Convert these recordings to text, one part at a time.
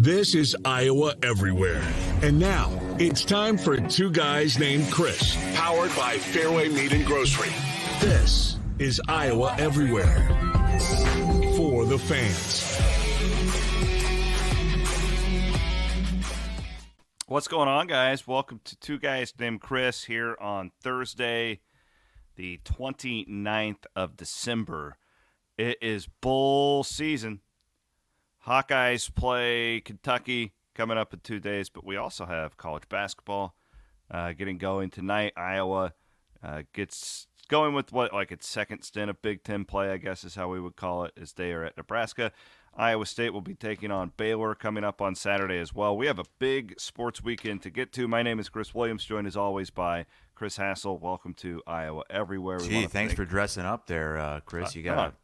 This is Iowa Everywhere. And now, it's time for Two Guys Named Chris, powered by Fairway Meat and Grocery. This is Iowa Everywhere. For the fans. What's going on, guys? Welcome to Two Guys Named Chris here on Thursday, the 29th of December. It is bowl season. Hawkeyes play Kentucky coming up in 2 days, but we also have college basketball getting going tonight. Iowa gets going with its second stint of Big Ten play, I guess is how we would call it, as they are at Nebraska. Iowa State will be taking on Baylor coming up on Saturday as well. We have a big sports weekend to get to. My name is Chris Williams, joined as always by Chris Hassel. Welcome to Iowa Everywhere. Gee, thanks for dressing up there, Chris. You got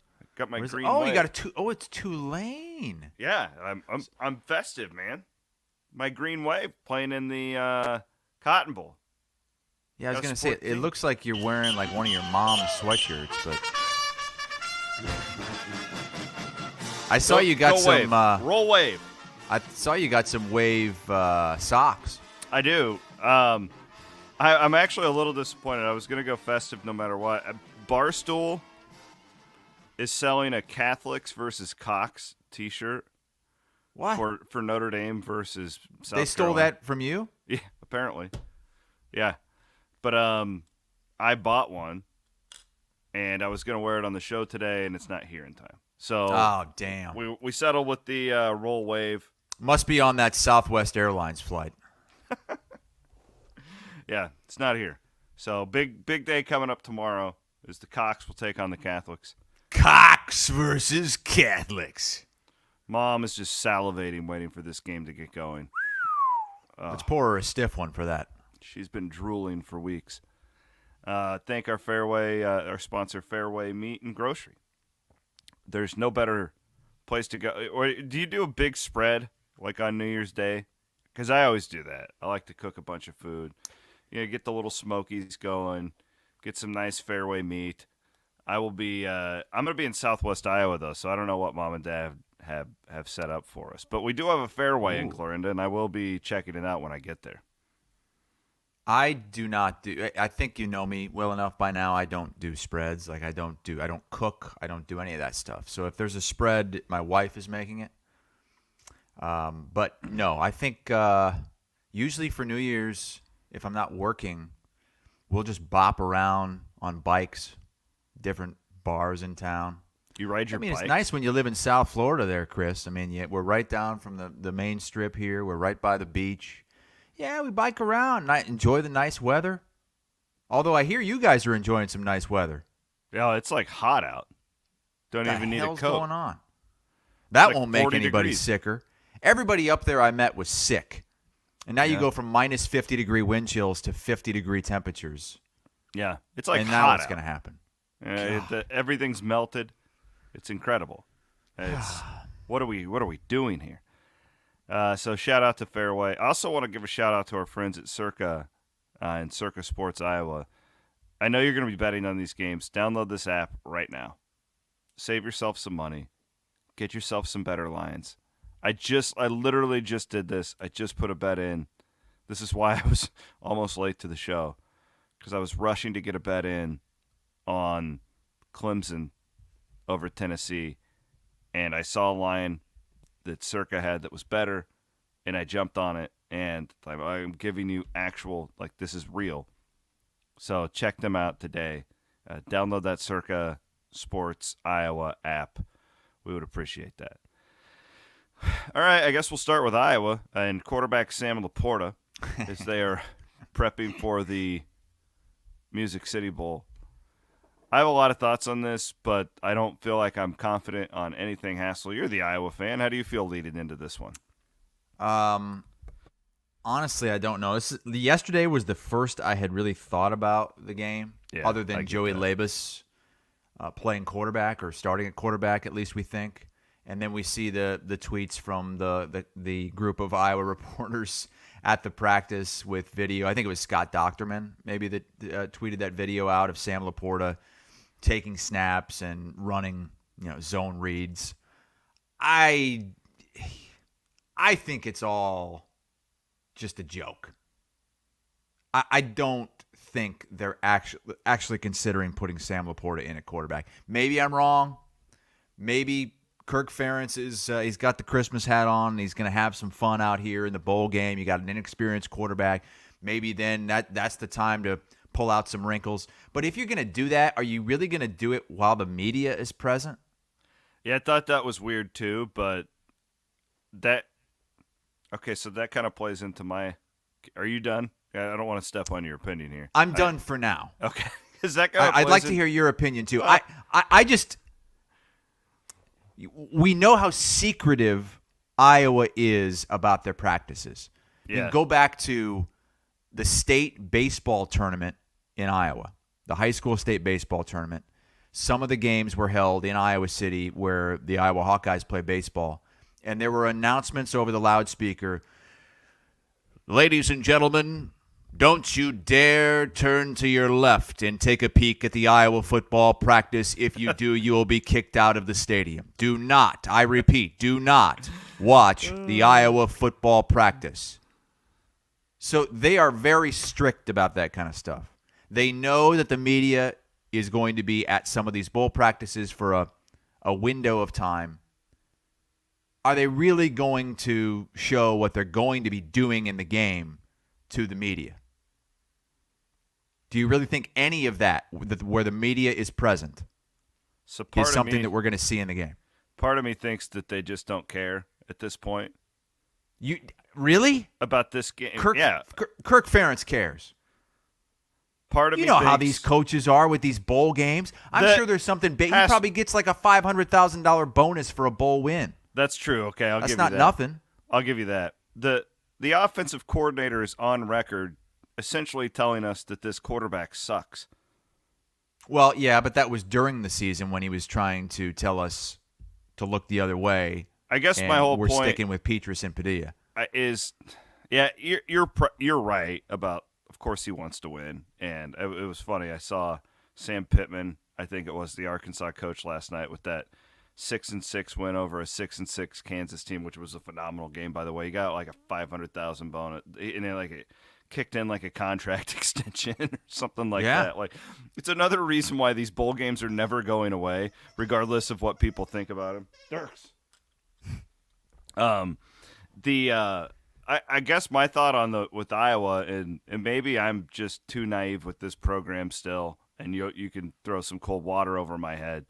my green. Oh, wave. You got it's Tulane. Yeah, I'm festive, man. My green wave playing in the Cotton Bowl. Yeah, I was gonna say it looks like you're wearing like one of your mom's sweatshirts, but I saw you got some roll wave. I saw you got some wave socks. I do. I'm actually a little disappointed. I was gonna go festive no matter what. Barstool is selling a Catholics versus Cox T-shirt. What? For Notre Dame versus South They stole Carolina. that from you? Yeah, apparently. Yeah. But I bought one, and I was going to wear it on the show today, and it's not here in time. So oh, damn. We settled with the roll wave. Must be on that Southwest Airlines flight. Yeah, it's not here. So big day coming up tomorrow is the Cox will take on the Catholics. Cox versus Catholics. Mom is just salivating, waiting for this game to get going. Let's pour her a stiff one for that. She's been drooling for weeks. Thank our sponsor, Fairway Meat and Grocery. There's no better place to go. Or do you do a big spread like on New Year's Day? Because I always do that. I like to cook a bunch of food. Get the little smokies going, get some nice Fairway meat. I'm going to be in Southwest Iowa, though, so I don't know what Mom and Dad have set up for us. But we do have a Fairway in Clarinda, and I will be checking it out when I get there. I do not do. I think you know me well enough by now. I don't do spreads. Like I don't cook. I don't do any of that stuff. So if there's a spread, my wife is making it. But no, I think usually for New Year's, if I'm not working, we'll just bop around on bikes, different bars in town. You ride your bike? It's nice when you live in South Florida there, Chris. We're right down from the main strip here. We're right by the beach. Yeah, we bike around and enjoy the nice weather. Although I hear you guys are enjoying some nice weather. Yeah, it's like hot out. Don't even need a coat. What's going on? That like won't make anybody degrees. sicker. Everybody up there I met was sick. And now you go from minus 50-degree wind chills to 50-degree temperatures. Yeah, it's like and hot now what's out. going to happen? Everything's melted. It's incredible. What are we doing here? So shout out to Fairway. I also want to give a shout out to our friends at Circa and Circa Sports Iowa. I know you're going to be betting on these games. Download this app right now. Save yourself some money. Get yourself some better lines. I literally just did this. I just put a bet in. This is why I was almost late to the show, because I was rushing to get a bet in on Clemson over Tennessee, and I saw a line that Circa had that was better, and I jumped on it, and I'm giving you actual, this is real. So check them out today. Download that Circa Sports Iowa app. We would appreciate that. All right, I guess we'll start with Iowa and quarterback Sam Laporta as they are prepping for the Music City Bowl. I have a lot of thoughts on this, but I don't feel like I'm confident on anything. Hassel, you're the Iowa fan. How do you feel leading into this one? Honestly, I don't know. Yesterday was the first I had really thought about the game, other than Joey Labus playing quarterback or starting at quarterback, at least we think. And then we see the tweets from the group of Iowa reporters at the practice with video. I think it was Scott Docterman maybe that tweeted that video out of Sam Laporta taking snaps and running, zone reads. I I think it's all just a joke. I don't think they're actually considering putting Sam Laporta in at quarterback. Maybe I'm wrong. Maybe Kirk Ferentz he's got the Christmas hat on and he's going to have some fun out here in the bowl game. You got an inexperienced quarterback. Maybe then that's the time to pull out some wrinkles. But if you're going to do that, are you really going to do it while the media is present? Yeah, I thought that was weird too, but so that kind of plays into my – are you done? I don't want to step on your opinion here. I'm done for now. Okay. Is that kind of I'd like to hear your opinion too. I just – we know how secretive Iowa is about their practices. Yeah. You go back to the state baseball tournament in Iowa, the high school state baseball tournament. Some of the games were held in Iowa City where the Iowa Hawkeyes play baseball. And there were announcements over the loudspeaker. Ladies and gentlemen, don't you dare turn to your left and take a peek at the Iowa football practice. If you do, you will be kicked out of the stadium. Do not, I repeat, do not watch the Iowa football practice. So they are very strict about that kind of stuff. They know that the media is going to be at some of these bowl practices for a window of time. Are they really going to show what they're going to be doing in the game to the media? Do you really think any of that, where the media is present, is something that we're going to see in the game? Part of me thinks that they just don't care at this point. You really? About this game? Kirk Ferentz cares. Part of you know how these coaches are with these bowl games. I'm sure there's something big. He probably gets like a $500,000 bonus for a bowl win. That's true. Okay, I'll give you that. That's not nothing. I'll give you that. The offensive coordinator is on record essentially telling us that this quarterback sucks. Well, yeah, but that was during the season when he was trying to tell us to look the other way. I guess my whole point, we're sticking with Petrus and Padilla. You're right about. Of course, he wants to win, and it was funny. I saw Sam Pittman, I think it was the Arkansas coach last night, with that 6-6 win over a 6-6 Kansas team, which was a phenomenal game, by the way. He got like a $500,000 bonus, and then it kicked in like a contract extension or something like that. Like, it's another reason why these bowl games are never going away, regardless of what people think about them. Dirks. I guess my thought with Iowa, and maybe I'm just too naive with this program still, and you can throw some cold water over my head,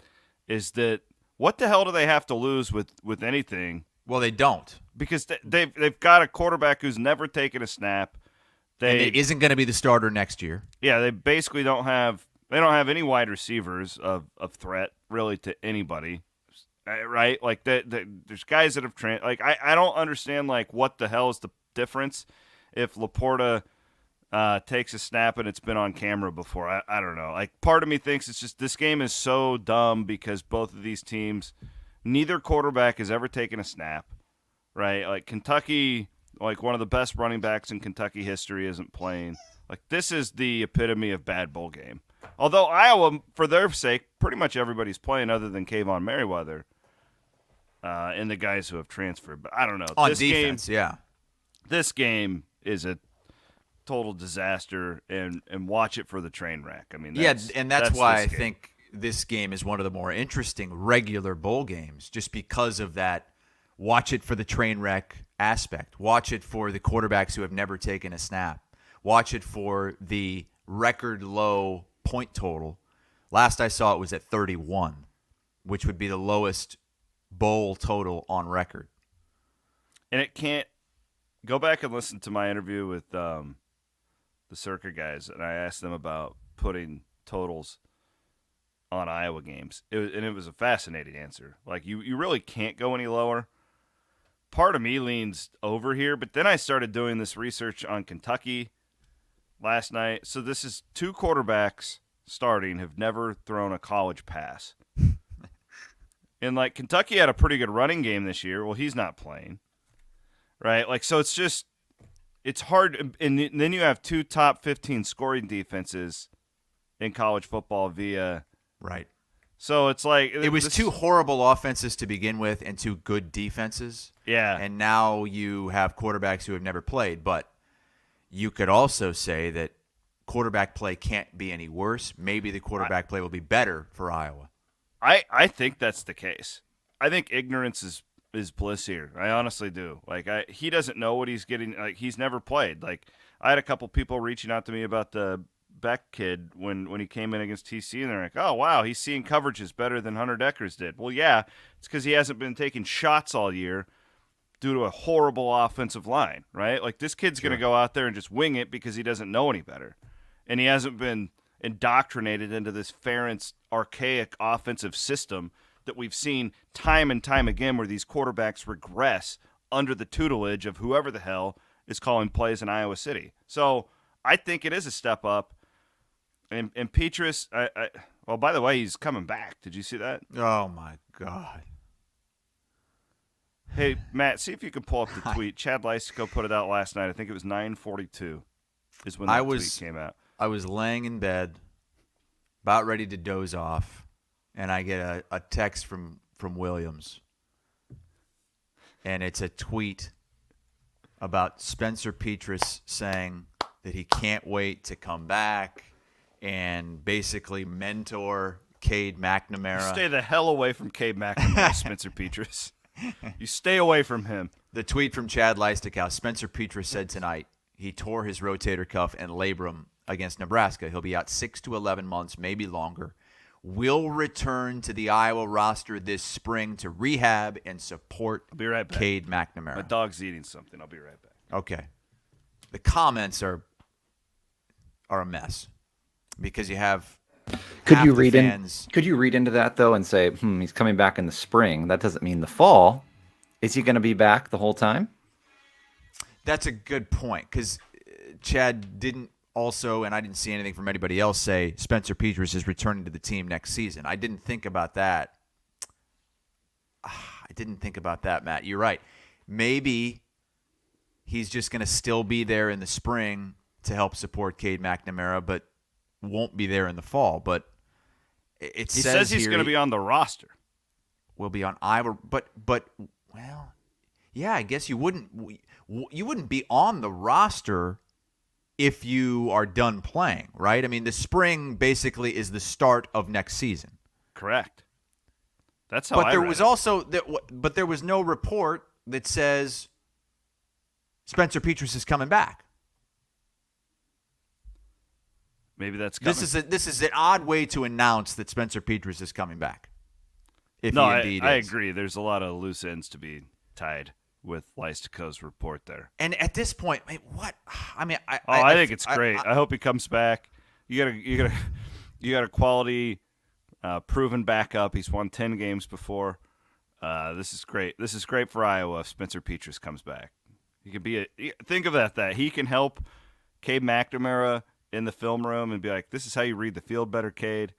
is that what the hell do they have to lose with anything? Well, they don't, because they've got a quarterback who's never taken a snap. And it isn't going to be the starter next year. Yeah, they basically don't have any wide receivers of threat really to anybody. Right, like there's guys that have I don't understand what the hell is the difference if Laporta takes a snap and it's been on camera before. I don't know. Part of me thinks it's just this game is so dumb because both of these teams, neither quarterback has ever taken a snap. Right, like Kentucky, one of the best running backs in Kentucky history isn't playing. This is the epitome of bad bowl game. Although Iowa, for their sake, pretty much everybody's playing other than Kayvon Merriweather. And the guys who have transferred. But I don't know. On defense, This game is a total disaster, and watch it for the train wreck. I mean, that's why I think this game is one of the more interesting regular bowl games, just because of that watch it for the train wreck aspect. Watch it for the quarterbacks who have never taken a snap. Watch it for the record low point total. Last I saw it was at 31, which would be the lowest bowl total on record. And it can't go back and listen to my interview with the Circa guys, and I asked them about putting totals on Iowa games. It was a fascinating answer. You really can't go any lower. Part of me leans over here, but then I started doing this research on Kentucky last night. So this is two quarterbacks starting have never thrown a college pass. And Kentucky had a pretty good running game this year. Well, he's not playing, right? So it's hard. And then you have two top 15 scoring defenses in college football via right So it's like it was two horrible offenses to begin with and two good defenses. Yeah. And now you have quarterbacks who have never played. But you could also say that quarterback play can't be any worse. Maybe the quarterback play will be better for Iowa. I think that's the case. I think ignorance is bliss here. I honestly do. Like he doesn't know what he's getting. Like he's never played. Like I had a couple people reaching out to me about the Beck kid when he came in against TC, and they're like, "Oh wow, he's seeing coverages better than Hunter Deckers did." Well, yeah, it's because he hasn't been taking shots all year due to a horrible offensive line, right? Like this kid's going to go out there and just wing it because he doesn't know any better, and he hasn't been indoctrinated into this Ferentz archaic offensive system that we've seen time and time again, where these quarterbacks regress under the tutelage of whoever the hell is calling plays in Iowa City. So I think it is a step up. And Petrus, well, by the way, he's coming back. Did you see that? Oh, my God. Hey, Matt, see if you can pull up the tweet. Chad Leistiko put it out last night. I think it was 9:42 is when that tweet came out. I was laying in bed, about ready to doze off, and I get a text from Williams. And it's a tweet about Spencer Petrus saying that he can't wait to come back and basically mentor Cade McNamara. Stay the hell away from Cade McNamara, Spencer Petrus. You stay away from him. The tweet from Chad Leistikow. Spencer Petrus said tonight he tore his rotator cuff and labrum against Nebraska. He'll be out 6 to 11 months, maybe longer. Will return to the Iowa roster this spring to rehab and support I'll be right back. Cade McNamara. My dog's eating something. I'll be right back. Okay. The comments are a mess because you have Could half you the read fans. Could you read into that though and say, he's coming back in the spring? That doesn't mean the fall. Is he going to be back the whole time? That's a good point because Chad didn't also, and I didn't see anything from anybody else, say Spencer Petrus is returning to the team next season. I didn't think about that. Matt. You're right. Maybe he's just going to still be there in the spring to help support Cade McNamara, but won't be there in the fall. But he says he's going to be on the roster. Will be on Iowa, but well, yeah, I guess you wouldn't be on the roster if you are done playing, right? I mean, the spring basically is the start of next season. Correct. That's how. But there was also but there was no report that says Spencer Petrus is coming back. Maybe that's coming. This is an odd way to announce that Spencer Petrus is coming back. I agree. There's a lot of loose ends to be tied with Leistiko's report there. And at this point, what? I mean, I think it's great. I hope he comes back. You got a quality, proven backup. He's won 10 games before. This is great. This is great for Iowa if Spencer Petrus comes back. He can be think of that he can help Cade McNamara in the film room and be like, this is how you read the field better, Cade.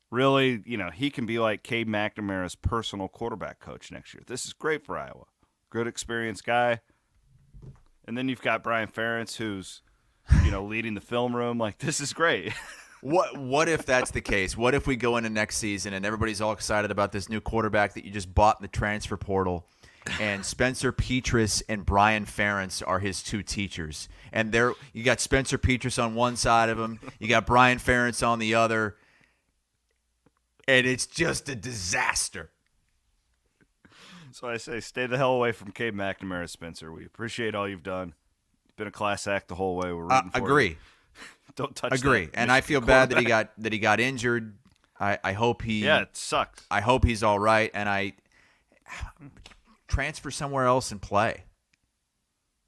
Really, he can be like Cade McNamara's personal quarterback coach next year. This is great for Iowa. Good experienced guy. And then you've got Brian Ferentz who's, leading the film room. Like, this is great. What if that's the case? What if we go into next season and everybody's all excited about this new quarterback that you just bought in the transfer portal, and Spencer Petrus and Brian Ferentz are his two teachers, and you got Spencer Petrus on one side of him, you got Brian Ferentz on the other, and it's just a disaster. So I say, stay the hell away from Cade McNamara, Spencer. We appreciate all you've done. You've been a class act the whole way. We're rooting for agree. you. Don't touch. Agree. And I feel bad that he got injured. I hope he. Yeah, it sucks. I hope he's all right, and I transfer somewhere else and play.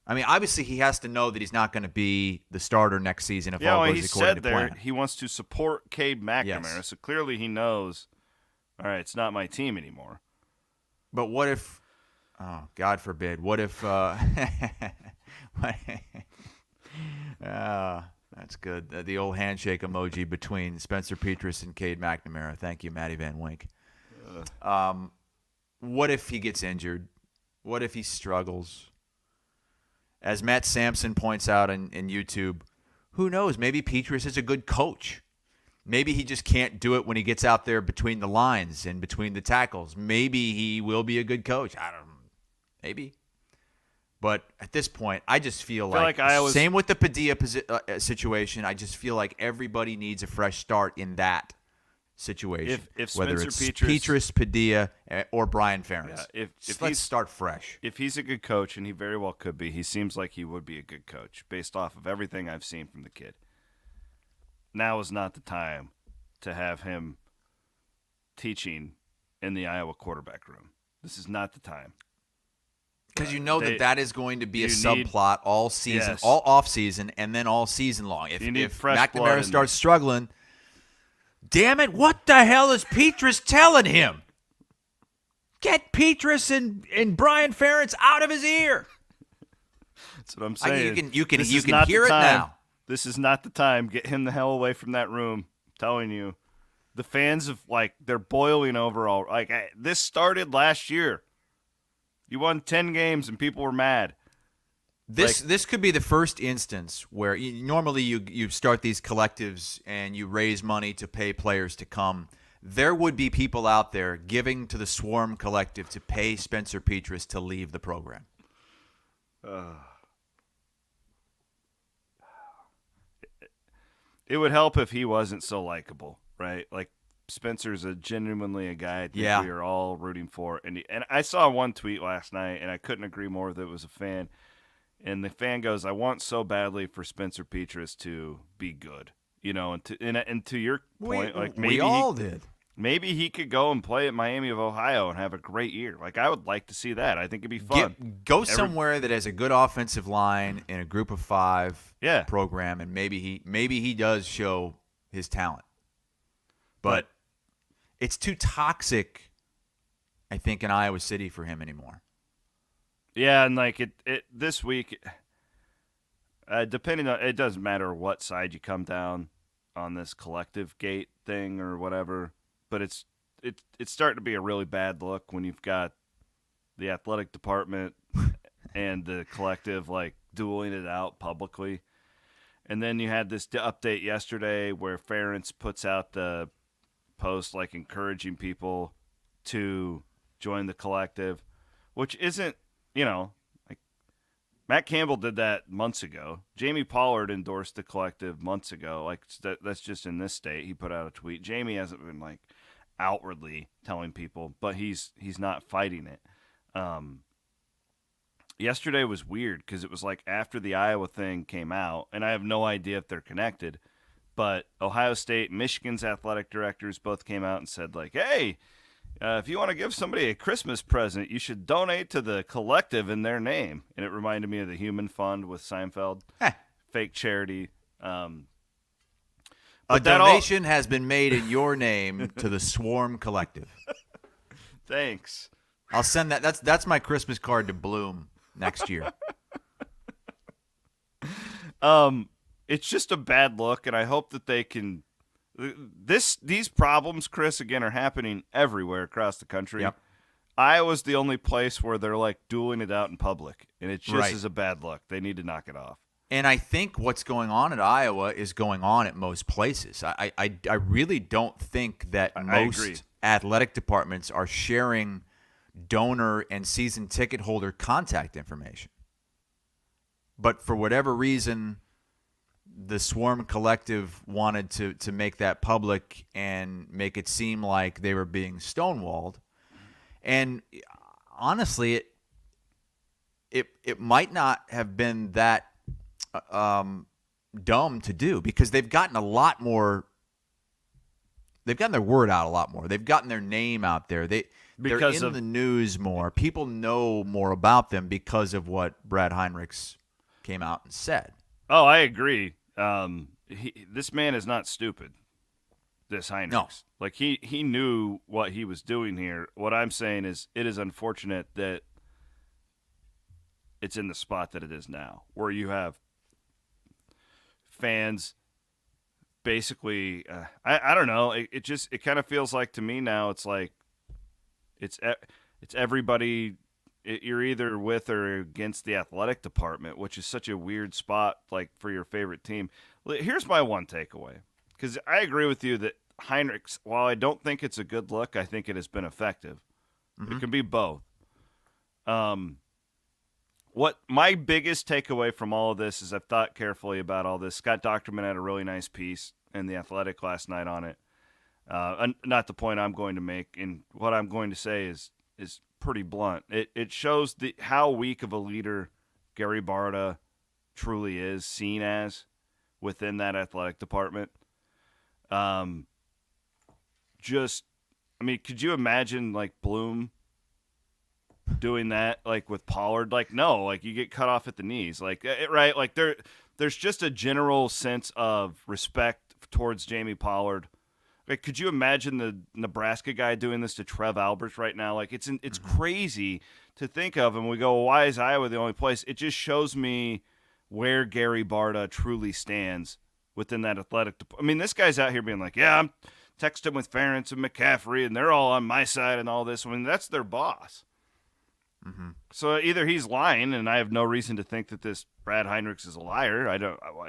I mean, obviously he has to know that he's not going to be the starter next season if all goes according to plan. He wants to support Cade McNamara, yes. So clearly he knows, all right, it's not my team anymore. But what if, oh, God forbid, what if, that's good. The old handshake emoji between Spencer Petrus and Cade McNamara. Thank you, Matty Van Wink. What if he gets injured? What if he struggles? As Matt Sampson points out in YouTube, who knows? Maybe Petrus is a good coach. Maybe he just can't do it when he gets out there between the lines and between the tackles. Maybe he will be a good coach. I don't know. Maybe. But at this point, I just feel like same with the Padilla situation. I just feel like everybody needs a fresh start in that situation. If whether Spencer it's Petrus, Padilla, or Brian Ferentz. Yeah, let's start fresh. If he's a good coach, and he very well could be, he seems like he would be a good coach based off of everything I've seen from the kid. Now is not the time to have him teaching in the Iowa quarterback room. This is not the time. Because that is going to be a subplot all season, all off season, and then all season long. If McNamara starts struggling, damn it, what the hell is Petrus telling him? Get Petrus and Brian Ferentz out of his ear. That's what I'm saying. You can hear it now. This is not the time. Get him the hell away from that room. I'm telling you. The fans they're boiling over all. This started last year. You won 10 games and people were mad. This could be the first instance where normally you start these collectives and you raise money to pay players to come. There would be people out there giving to the Swarm Collective to pay Spencer Petrus to leave the program. It would help if he wasn't so likable, right? Like, Spencer's genuinely a guy I think we are all rooting for. And I saw one tweet last night, and I couldn't agree more that it was a fan. And the fan goes, I want so badly for Spencer Petrus to be good. And to your point, maybe we all did. Maybe he could go and play at Miami of Ohio and have a great year. I would like to see that. I think it'd be fun. Go somewhere that has a good offensive line in a group of 5 program, and maybe he does show his talent. But it's too toxic, I think, in Iowa City for him anymore. Yeah, and this week, depending on, it doesn't matter what side you come down on this collective gate thing or whatever, but it's starting to be a really bad look when you've got the athletic department and the collective dueling it out publicly. And then you had this update yesterday where Ferentz puts out the post encouraging people to join the collective, which isn't, Matt Campbell did that months ago. Jamie Pollard endorsed the collective months ago. That's just in this state. He put out a tweet. Jamie hasn't been outwardly telling people, but he's not fighting it. Yesterday was weird because it was after the Iowa thing came out, and I have no idea if they're connected, but Ohio State and Michigan's athletic directors both came out and said, hey, if you want to give somebody a Christmas present, you should donate to the collective in their name. And it reminded me of the Human Fund with Seinfeld, fake charity. A donation has been made in your name to the Swarm Collective. Thanks. I'll send that. That's my Christmas card to Bloom next year. It's just a bad look, and I hope that they can. These problems, Chris, again, are happening everywhere across the country. Yep. Iowa's the only place where they're dueling it out in public, and it just is a bad look. They need to knock it off. And I think what's going on at Iowa is going on at most places. I really don't think that most athletic departments are sharing donor and season ticket holder contact information. But for whatever reason, the Swarm Collective wanted to make that public and make it seem like they were being stonewalled. And honestly, it might not have been that dumb to do, because they've gotten a lot more. They've gotten their word out a lot more. They've gotten their name out there. They're in the news more. People know more about them because of what Brad Heinrichs came out and said. Oh, I agree. This man is not stupid. This Heinrichs. No. He knew what he was doing here. What I'm saying is it is unfortunate that it's in the spot that it is now, where you have fans basically I don't know, it kind of feels like to me now it's everybody, you're either with or against the athletic department, which is such a weird spot for your favorite team. Here's my one takeaway. because I agree with you that Heinrichs, while I don't think it's a good look, I think it has been effective. It can be both. What my biggest takeaway from all of this is I've thought carefully about all this. Scott Docterman had a really nice piece in The Athletic last night on it. Not the point I'm going to make, and what I'm going to say is pretty blunt. It shows how weak of a leader Gary Barta truly is seen as within that athletic department. Could you imagine like Bloom doing that like with Pollard? Like, no, like you get cut off at the knees, like right? Like there's just a general sense of respect towards Jamie Pollard. Like, could you imagine the Nebraska guy doing this to Trev Alberts right now? Like, it's crazy to think of. And we go, well, why is Iowa the only place? It just shows me where Gary Barta truly stands within that athletic. I mean, this guy's out here being like, yeah, I'm texting with Ferentz and McCaffrey, and they're all on my side and all this. I mean, that's their boss. So either he's lying, and I have no reason to think that this Brad Heinrichs is a liar.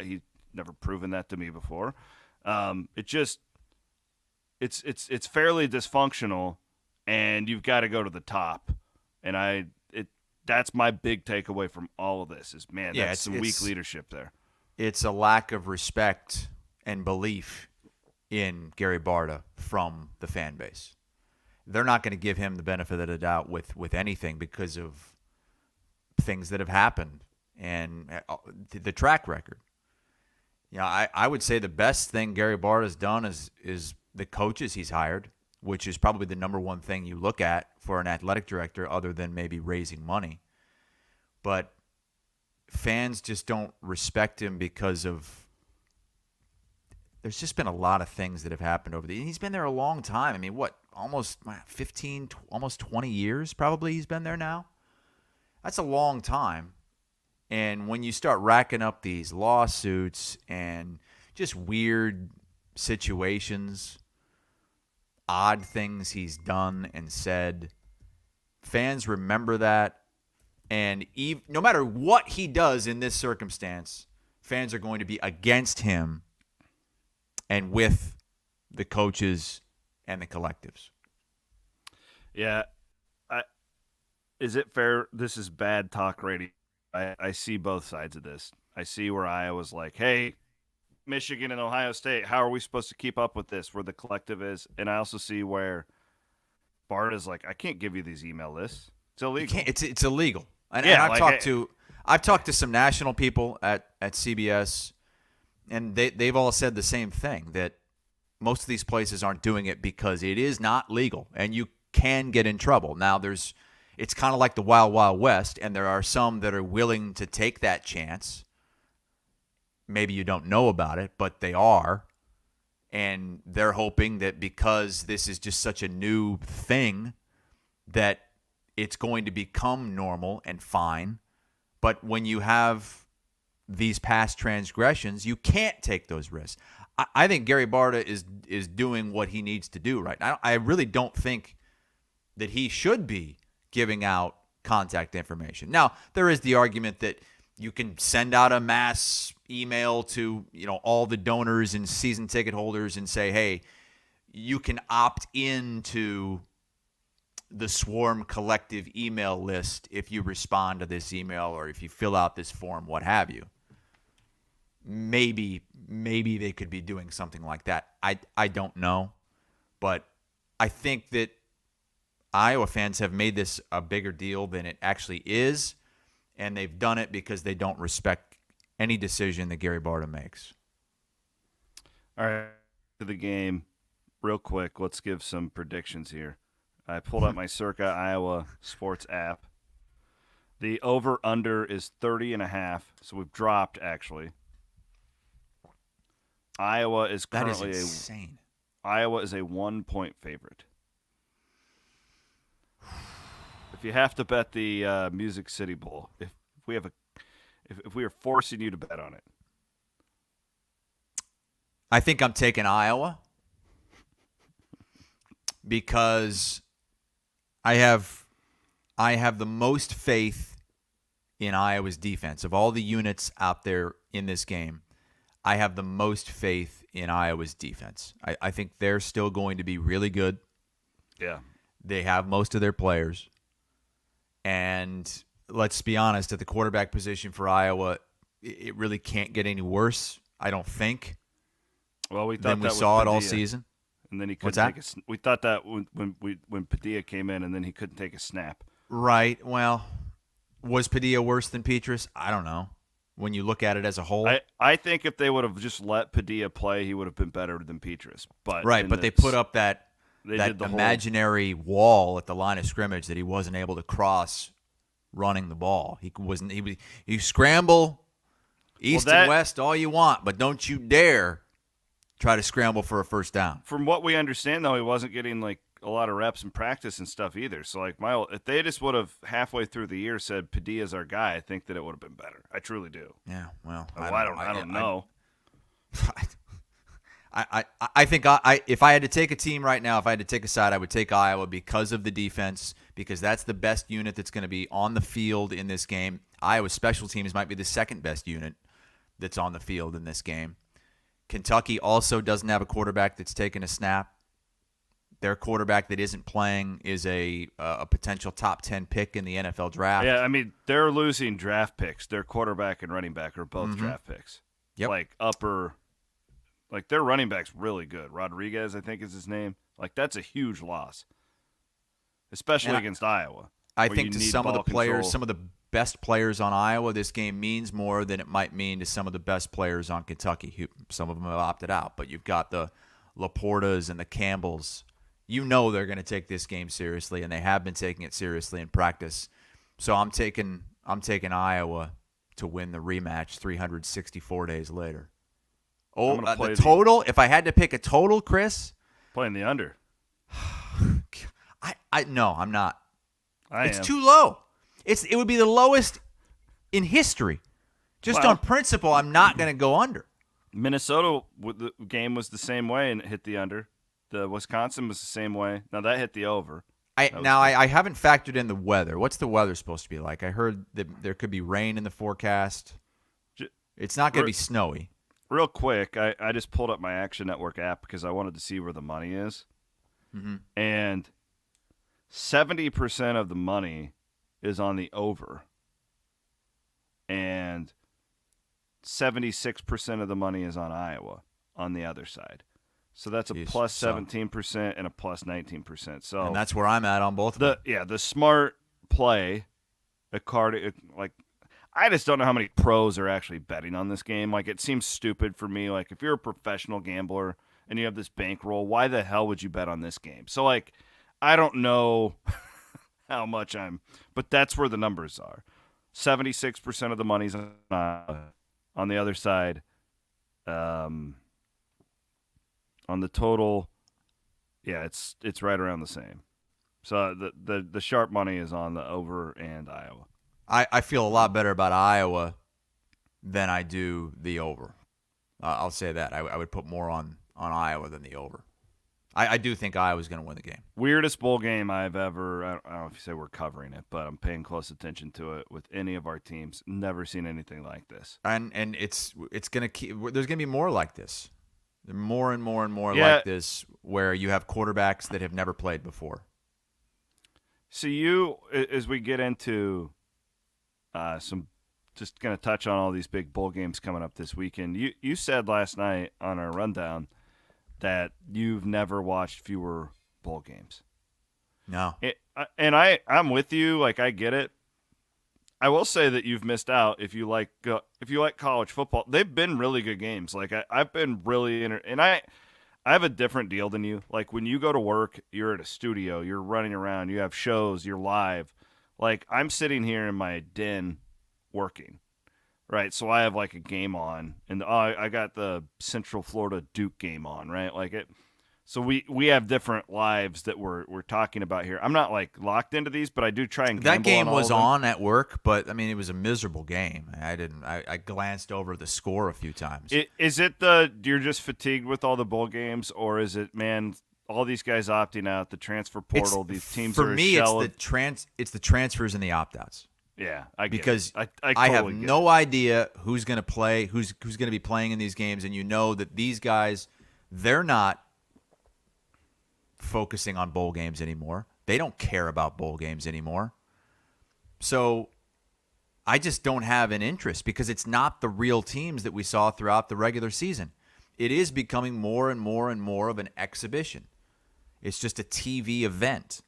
He's never proven that to me before. It's fairly dysfunctional, and you've got to go to the top. And that's my big takeaway from all of this is, man, that's some weak leadership there. It's a lack of respect and belief in Gary Barta from the fan base. They're not going to give him the benefit of the doubt with anything because of things that have happened and the track record. You know, I would say the best thing Gary Barta has done is the coaches he's hired, which is probably the number one thing you look at for an athletic director other than maybe raising money. But fans just don't respect him because of there's just been a lot of things that have happened over the. He's been there a long time. I mean, almost 15, almost 20 years probably he's been there now. That's a long time. And when you start racking up these lawsuits and just weird situations, odd things he's done and said, fans remember that. And no matter what he does in this circumstance, fans are going to be against him and with the coaches and the collectives. Yeah. Is it fair? This is bad talk radio. I see both sides of this. I see where Iowa's like, hey, Michigan and Ohio State, how are we supposed to keep up with this where the collective is? And I also see where Barta's like, I can't give you these email lists. It's illegal. It's illegal. And yeah, I've talked to some national people at CBS, and they've all said the same thing, that most of these places aren't doing it because it is not legal and you can get in trouble. Now it's kind of like the Wild Wild West, and there are some that are willing to take that chance. Maybe you don't know about it, but they are. And they're hoping that because this is just such a new thing that it's going to become normal and fine. But when you have these past transgressions, you can't take those risks. I think Gary Barta is doing what he needs to do right now. I really don't think that he should be giving out contact information. Now, there is the argument that you can send out a mass email to, all the donors and season ticket holders and say, hey, you can opt into the Swarm Collective email list if you respond to this email or if you fill out this form, what have you. Maybe they could be doing something like that. I don't know. But I think that Iowa fans have made this a bigger deal than it actually is, and they've done it because they don't respect any decision that Gary Barta makes. All right, to the game, real quick, let's give some predictions here. I pulled up my Circa Iowa sports app. The over-under is 30.5, so we've dropped, actually. Iowa is currently insane. Iowa is a 1-point favorite. If you have to bet the Music City Bowl, if we are forcing you to bet on it, I think I'm taking Iowa because I have the most faith in Iowa's defense of all the units out there in this game. I have the most faith in Iowa's defense. I think they're still going to be really good. Yeah. They have most of their players. And let's be honest, at the quarterback position for Iowa, it really can't get any worse, I don't think. Well, we thought than we that saw with it all Padilla, season. and then he What's couldn't that? take we thought that when Padilla came in, and then he couldn't take a snap. Right. Well, was Padilla worse than Petrus? I don't know. When you look at it as a whole, I think if they would have just let Padilla play, he would have been better than Petrus. But right. But they put up that did the imaginary wall at the line of scrimmage that he wasn't able to cross running the ball. He wasn't. You scramble east and west all you want, but don't you dare try to scramble for a first down. From what we understand, though, he wasn't getting like a lot of reps in practice and stuff either. So, like, if they just would have halfway through the year said Padilla's our guy, I think that it would have been better. I truly do. Yeah, well, I don't know. I think if I had to take a team right now, if I had to take a side, I would take Iowa because of the defense, because that's the best unit that's going to be on the field in this game. Iowa's special teams might be the second best unit that's on the field in this game. Kentucky also doesn't have a quarterback that's taken a snap. Their quarterback that isn't playing is a potential top 10 pick in the NFL draft. Yeah, I mean, they're losing draft picks. Their quarterback and running back are both draft picks. Yep. Like their running back's really good. Rodriguez, I think is his name. Like, that's a huge loss, especially against Iowa. I think to some of the players, control. some of the best players on Iowa, this game means more than it might mean to some of the best players on Kentucky. Some of them have opted out, but you've got the Laportas and the Campbells. You know they're going to take this game seriously, and they have been taking it seriously in practice. So I'm taking Iowa to win the rematch 364 days later. Oh, the total? If I had to pick a total, Chris? Playing the under. No, I'm not. It's am. too low. It would be the lowest in history. Just on principle, I'm not going to go under. Minnesota, the game was the same way and it hit the under. The Wisconsin was the same way. Now that hit the over. I haven't factored in the weather. What's the weather supposed to be like? I heard that there could be rain in the forecast. It's not going to be snowy. Real quick, I just pulled up my Action Network app because I wanted to see where the money is. Mm-hmm. And 70% of the money is on the over. And 76% of the money is on Iowa on the other side. So that's a plus 17% and a plus 19%. So, and that's where I'm at on both of them. The smart play, I just don't know how many pros are actually betting on this game. Like, it seems stupid for me. Like, if you're a professional gambler and you have this bankroll, why the hell would you bet on this game? So, like, I don't know how much but that's where the numbers are. 76% of the money's on the other side. On the total, yeah, it's right around the same. So the sharp money is on the over and Iowa. I feel a lot better about Iowa than I do the over. I'll say that. I would put more on Iowa than the over. I do think Iowa's going to win the game. Weirdest bowl game I've ever, I don't know if you say we're covering it, but I'm paying close attention to it with any of our teams. Never seen anything like this. And it's going to keep, there's going to be more like this. More and more and more like this, where you have quarterbacks that have never played before. So as we get into just going to touch on all these big bowl games coming up this weekend. You said last night on our rundown that you've never watched fewer bowl games. No. I'm with you. Like, I get it. I will say that you've missed out if you like college football. They've been really good games. Like, I've been really and I have a different deal than you. Like, when you go to work, you're at a studio, you're running around, you have shows, you're live. Like, I'm sitting here in my den working, right? So I have like a game on, and I got the Central Florida Duke game on, right? Like it. So we have different lives that we're talking about here. I'm not like locked into these, but I do try and gamble. That game on was all on at work, but I mean it was a miserable game. I glanced over the score a few times. Is it you're just fatigued with all the bowl games, or is it, man, all these guys opting out, the transfer portal, these teams for are me. a shell It's the transfers and the opt outs. Yeah, I get because it. I totally have get no it. idea who's going to play, who's going to be playing in these games, and you know that these guys, they're not focusing on bowl games anymore. They don't care about bowl games anymore. So I just don't have an interest because it's not the real teams that we saw throughout the regular season. It is becoming more and more and more of an exhibition. It's just a TV event.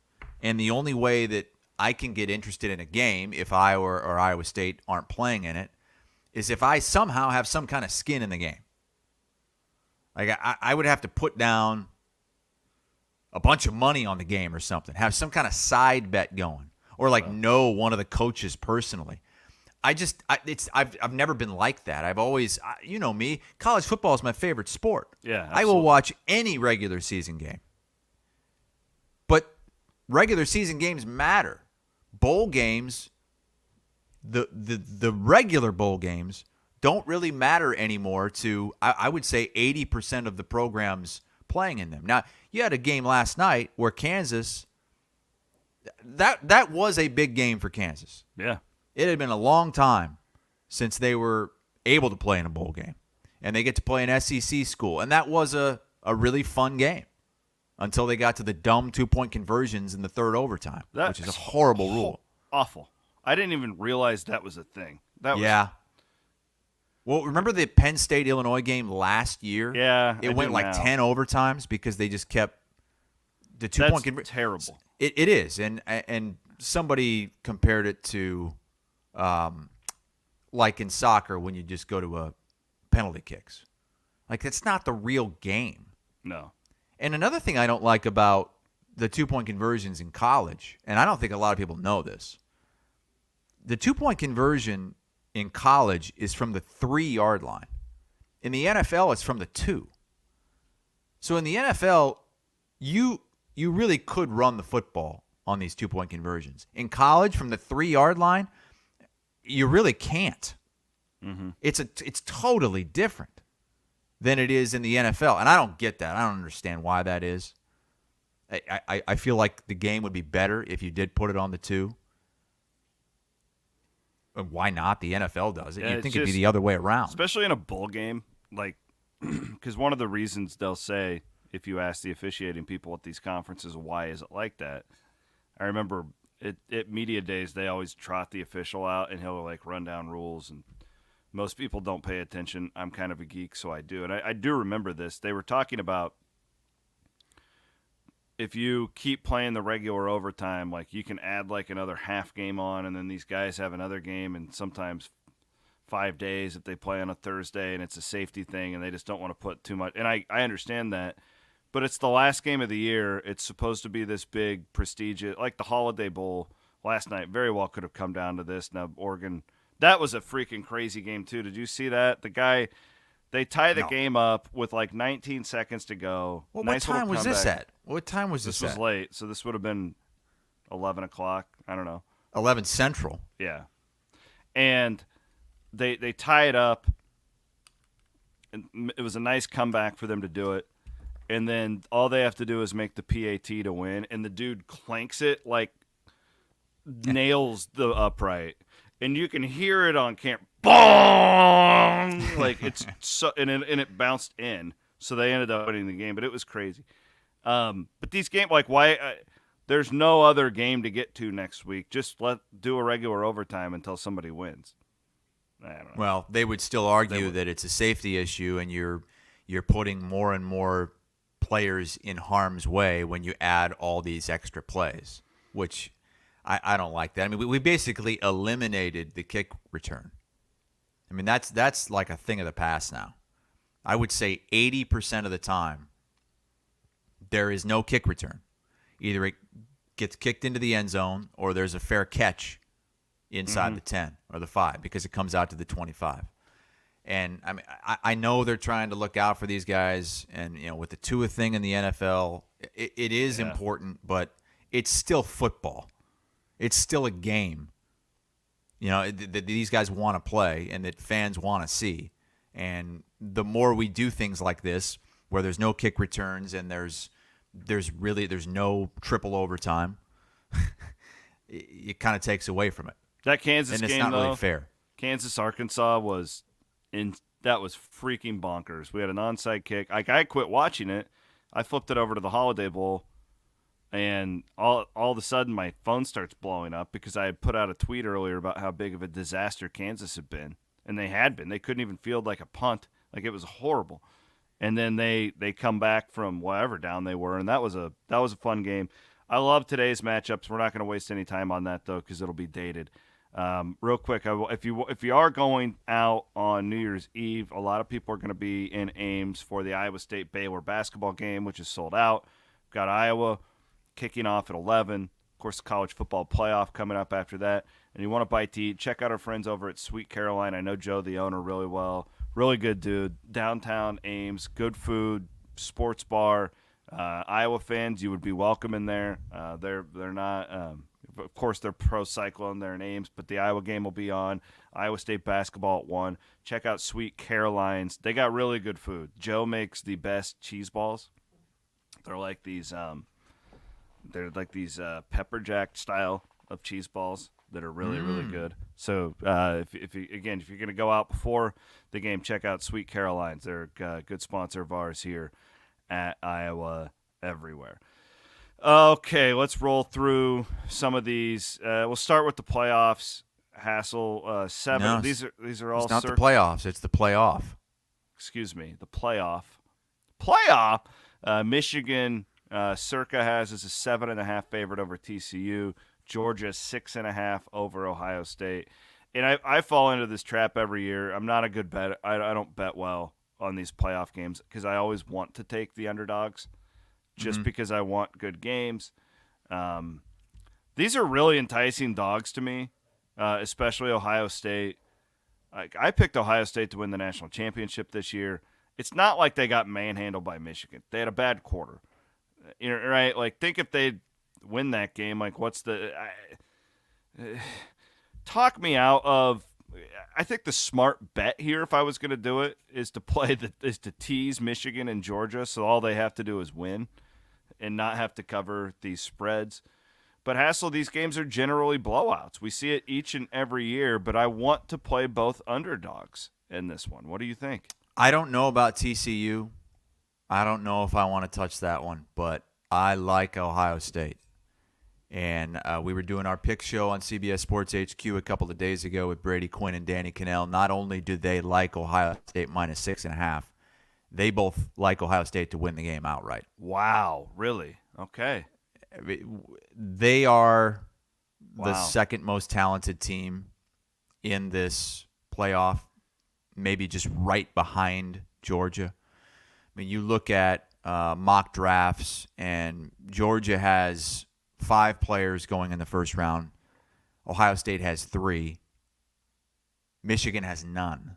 And the only way that I can get interested in a game if Iowa or Iowa State aren't playing in it is if I somehow have some kind of skin in the game. Like I would have to put down a bunch of money on the game or something, have some kind of side bet going, or know one of the coaches personally. I've never been like that. I've always, you know me, college football is my favorite sport. Yeah, I will watch any regular season game. But regular season games matter. Bowl games, the regular bowl games don't really matter anymore to, I would say, 80% of the programs playing in them. Now, you had a game last night where Kansas, that was a big game for Kansas. Yeah. It had been a long time since they were able to play in a bowl game. And they get to play an SEC school. And that was a really fun game until they got to the dumb 2-point conversions in the third overtime, which is a horrible rule. Awful. I didn't even realize that was a thing. Yeah. Well, remember the Penn State-Illinois game last year? Yeah. It went like 10 overtimes because they just kept the 2-point conversion. That's terrible. It is. And somebody compared it to like in soccer when you just go to a penalty kicks. Like, that's not the real game. No. And another thing I don't like about the 2-point conversions in college, and I don't think a lot of people know this, the 2-point conversion in college is from the 3-yard line. In the NFL, it's from the 2. So in the NFL, you really could run the football on these 2-point conversions. In college, from the 3-yard line, you really can't. Mm-hmm. It's totally different than it is in the NFL. And I don't get that. I don't understand why that is. I feel like the game would be better if you did put it on the 2. And why not? The NFL does it. Yeah, You'd think it'd be the other way around. Especially in a bowl game. Like, because one of the reasons they'll say, if you ask the officiating people at these conferences, why is it like that? I remember at media days, they always trot the official out, and he'll run down rules, and most people don't pay attention. I'm kind of a geek, so I do. And I do remember this. They were talking about if you keep playing the regular overtime, you can add another half game on, and then these guys have another game, and sometimes 5 days if they play on a Thursday, and it's a safety thing, and they just don't want to put too much. And I understand that. But it's the last game of the year. It's supposed to be this big, prestigious, like the Holiday Bowl last night. Very well could have come down to this. Now, Oregon, that was a freaking crazy game, too. Did you see that? The guy, they tie the game up with 19 seconds to go. Well, nice what time was this comeback. at? What time was this at? This was late, so this would have been 11 o'clock. I don't know. 11 Central. Yeah. And they tie it up. And it was a nice comeback for them to do it. And then all they have to do is make the PAT to win. And the dude clanks it, nails the upright. And you can hear it on camera. Bong! It's so, and it bounced in. So they ended up winning the game. But it was crazy. But these games, why? There's no other game to get to next week. Just do a regular overtime until somebody wins. I don't know. Well, they would still argue that it's a safety issue, and you're putting more and more players in harm's way when you add all these extra plays, which I don't like that. I mean, we basically eliminated the kick return. I mean, that's like a thing of the past now. I would say 80% of the time there is no kick return. Either it gets kicked into the end zone or there's a fair catch inside the 10 or the 5 because it comes out to the 25. And I mean, I know they're trying to look out for these guys, and with the Tua thing in the NFL, it is important, but it's still football. It's still a game. That these guys want to play and that fans want to see. And the more we do things like this, where there's no kick returns and there's no triple overtime, it kind of takes away from it. That Kansas and it's game, not though, really fair. Kansas Arkansas was that was freaking bonkers. We had an onside kick. I quit watching it. I flipped it over to the Holiday Bowl, and all of a sudden my phone starts blowing up because I had put out a tweet earlier about how big of a disaster Kansas had been, and they had been. They couldn't even field like a punt. Like, it was horrible. And then they come back from whatever down they were, and that was a fun game. I love today's matchups. We're not going to waste any time on that, though, because it'll be dated. Real quick, if you are going out on New Year's Eve, a lot of people are going to be in Ames for the Iowa State Baylor basketball game, which is sold out. We've got Iowa kicking off at 11. Of course, the college football playoff coming up after that. And you want a bite to eat, check out our friends over at Sweet Caroline. I know Joe, the owner, really well. Really good dude. Downtown Ames, good food, sports bar. Iowa fans, you would be welcome in there. They're not of course, they're pro cyclone. They're in Ames, but the Iowa game will be on. Iowa State basketball at 1. Check out Sweet Caroline's. They got really good food. Joe makes the best cheese balls. They're like these pepper jack style of cheese balls that are really really good. So if you're gonna go out before the game, check out Sweet Caroline's. They're a good sponsor of ours here at Iowa Everywhere. Okay, let's roll through some of these. We'll start with the playoffs. Hassel 7. No, these are all. It's not the playoffs. It's the playoff. Excuse me, the playoff. Playoff. Michigan Circa has as a 7.5 favorite over TCU. Georgia 6.5 over Ohio State. And I fall into this trap every year. I'm not a good bet. I don't bet well on these playoff games because I always want to take the underdogs. Just because I want good games. These are really enticing dogs to me, especially Ohio State. I picked Ohio State to win the national championship this year. It's not like they got manhandled by Michigan. They had a bad quarter, right? Like, think if they win that game, like, what's the talk me out of. I think the smart bet here, if I was going to do it, is to tease Michigan and Georgia, so all they have to do is win and not have to cover these spreads. But Hassel, these games are generally blowouts. We see it each and every year, but I want to play both underdogs in this one. What do you think? I don't know about TCU. I don't know if I want to touch that one, but I like Ohio State. And we were doing our pick show on CBS Sports HQ a couple of days ago with Brady Quinn and Danny Cannell. Not only do they like Ohio State minus 6.5, they both like Ohio State to win the game outright. Wow, really? Okay. They are the second most talented team in this playoff, maybe just right behind Georgia. I mean, you look at mock drafts, and Georgia has 5 players going in the first round. Ohio State has 3. Michigan has none.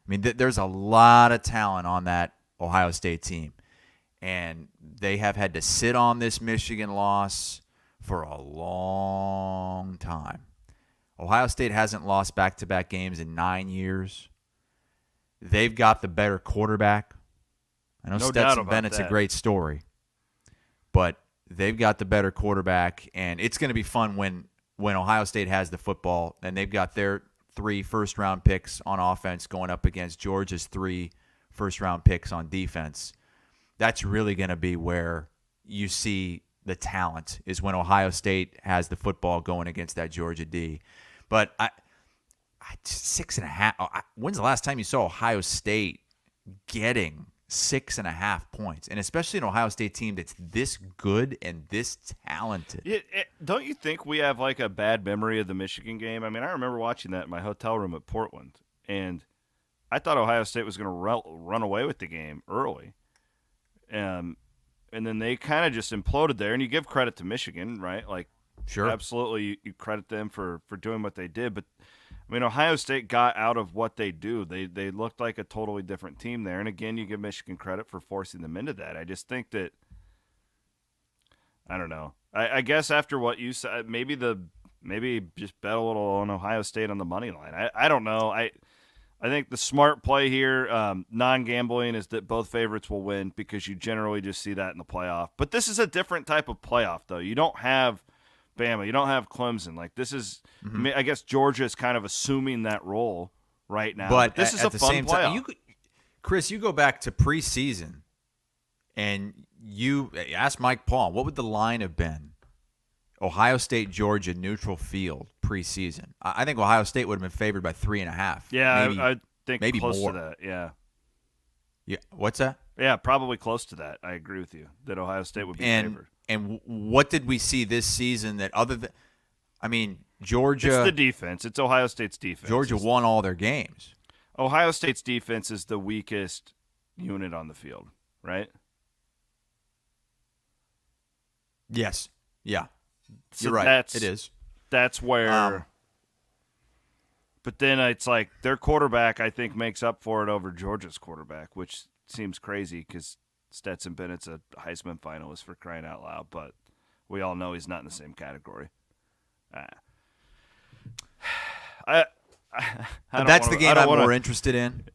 I mean, there's a lot of talent on that Ohio State team, and they have had to sit on this Michigan loss for a long time. Ohio State hasn't lost back-to-back games in 9 years. They've got the better quarterback. I know Stetson Bennett's a great story, but they've got the better quarterback, and it's going to be fun when Ohio State has the football, and they've got their 3 first-round picks on offense going up against Georgia's 3 first-round picks on defense. That's really going to be where you see the talent, is when Ohio State has the football going against that Georgia D. But 6.5. When's the last time you saw Ohio State getting 6.5 points, and especially an Ohio State team that's this good and this talented? Don't you think we have like a bad memory of the Michigan game? I mean, I remember watching that in my hotel room at Portland, and I thought Ohio State was going to run away with the game early. And then they kind of just imploded there, and you give credit to Michigan, right? Like, sure, absolutely, you credit them for doing what they did, but I mean, Ohio State got out of what they do. They looked like a totally different team there. And again, you give Michigan credit for forcing them into that. I just think that, I don't know. I guess after what you said, maybe just bet a little on Ohio State on the money line. I don't know. I think the smart play here, non-gambling, is that both favorites will win, because you generally just see that in the playoff. But this is a different type of playoff, though. You don't have Bama. You don't have Clemson. Like, this is, I guess Georgia is kind of assuming that role right now. But this is a fun playoff. Chris, you go back to preseason, and you ask Mike Paul, what would the line have been? Ohio State, Georgia, neutral field preseason. I think Ohio State would have been favored by 3.5. Yeah, maybe, I think maybe close more. to that. Yeah. Yeah. What's that? Yeah, probably close to that. I agree with you that Ohio State would be favored. And what did we see this season that other than, Georgia? It's the defense. It's Ohio State's defense. Georgia won all their games. Ohio State's defense is the weakest unit on the field, right? Yes. Yeah. So You're right. It is. That's where. But then it's like their quarterback, I think, makes up for it over Georgia's quarterback, which seems crazy because Stetson Bennett's a Heisman finalist, for crying out loud. But we all know he's not in the same category. That's the game I'm more interested in.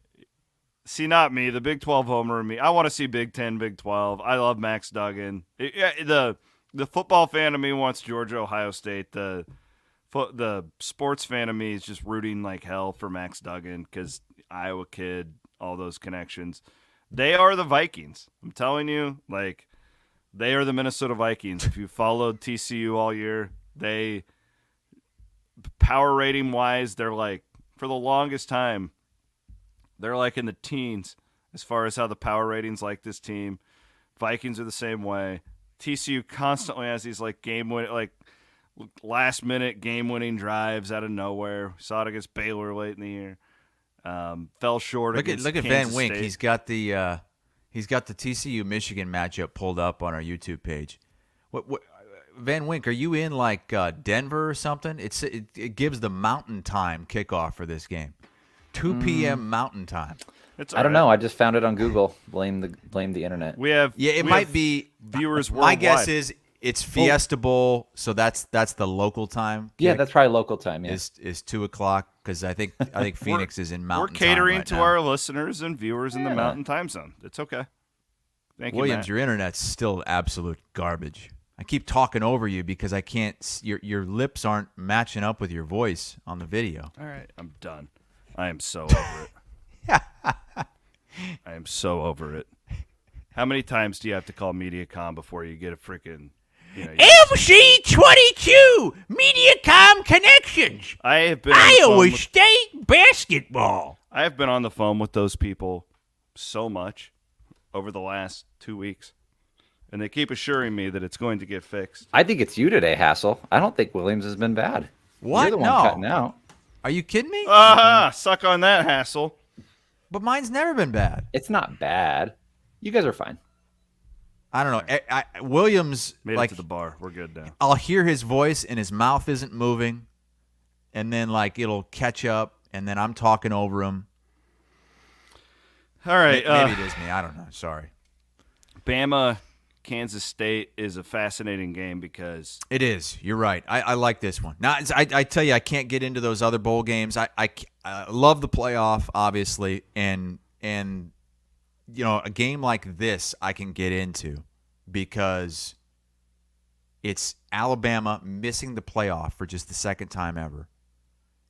See, not me, the Big 12 homer and me. I want to see Big 10, Big 12. I love Max Duggan. The football fan of me wants Georgia, Ohio State. The sports fan of me is just rooting like hell for Max Duggan because Iowa kid, all those connections. They are the Vikings. I'm telling you, like, they are the Minnesota Vikings. If you followed TCU all year, they, power rating wise, they're like, for the longest time, they're like in the teens as far as how the power ratings like this team. Vikings are the same way. TCU constantly has these like last minute game winning drives out of nowhere. Saw it against Baylor late in the year. Fell short. Look at Van Wink. State. He's got the TCU Michigan matchup pulled up on our YouTube page. What Van Wink? Are you in like Denver or something? It gives the Mountain Time kickoff for this game, 2 p.m. Mountain Time. I don't know. I just found it on Google. Blame the internet. It might be viewers worldwide. My guess is it's Fiesta Bowl, so that's the local time. Yeah, that's probably local time. Yeah, is 2 o'clock because I think Phoenix is in Mountain. We're catering time to our listeners and viewers in the Mountain Time Zone. It's okay. Thank you, Williams. Matt. Your internet's still absolute garbage. I keep talking over you because I can't. Your lips aren't matching up with your voice on the video. All right, I'm done. I am so over it. I am so over it. How many times do you have to call MediaCom before you get a freaking FC22 MediaCom connections? I have been Iowa State basketball. I have been on the phone with those people so much over the last 2 weeks, and they keep assuring me that it's going to get fixed. I think it's you today, Hassel. I don't think Williams has been bad. What? You're the one cutting out. Are you kidding me? Suck on that, Hassel. But mine's never been bad. It's not bad. You guys are fine. I don't know. Williams made it to the bar. We're good now. I'll hear his voice and his mouth isn't moving, and then like it'll catch up, and then I'm talking over him. All right, maybe it is me. I don't know. Sorry. Bama, Kansas State is a fascinating game because it is. You're right. I like this one. Now I tell you, I can't get into those other bowl games. I love the playoff, obviously, and a game like this I can get into because it's Alabama missing the playoff for just the second time ever,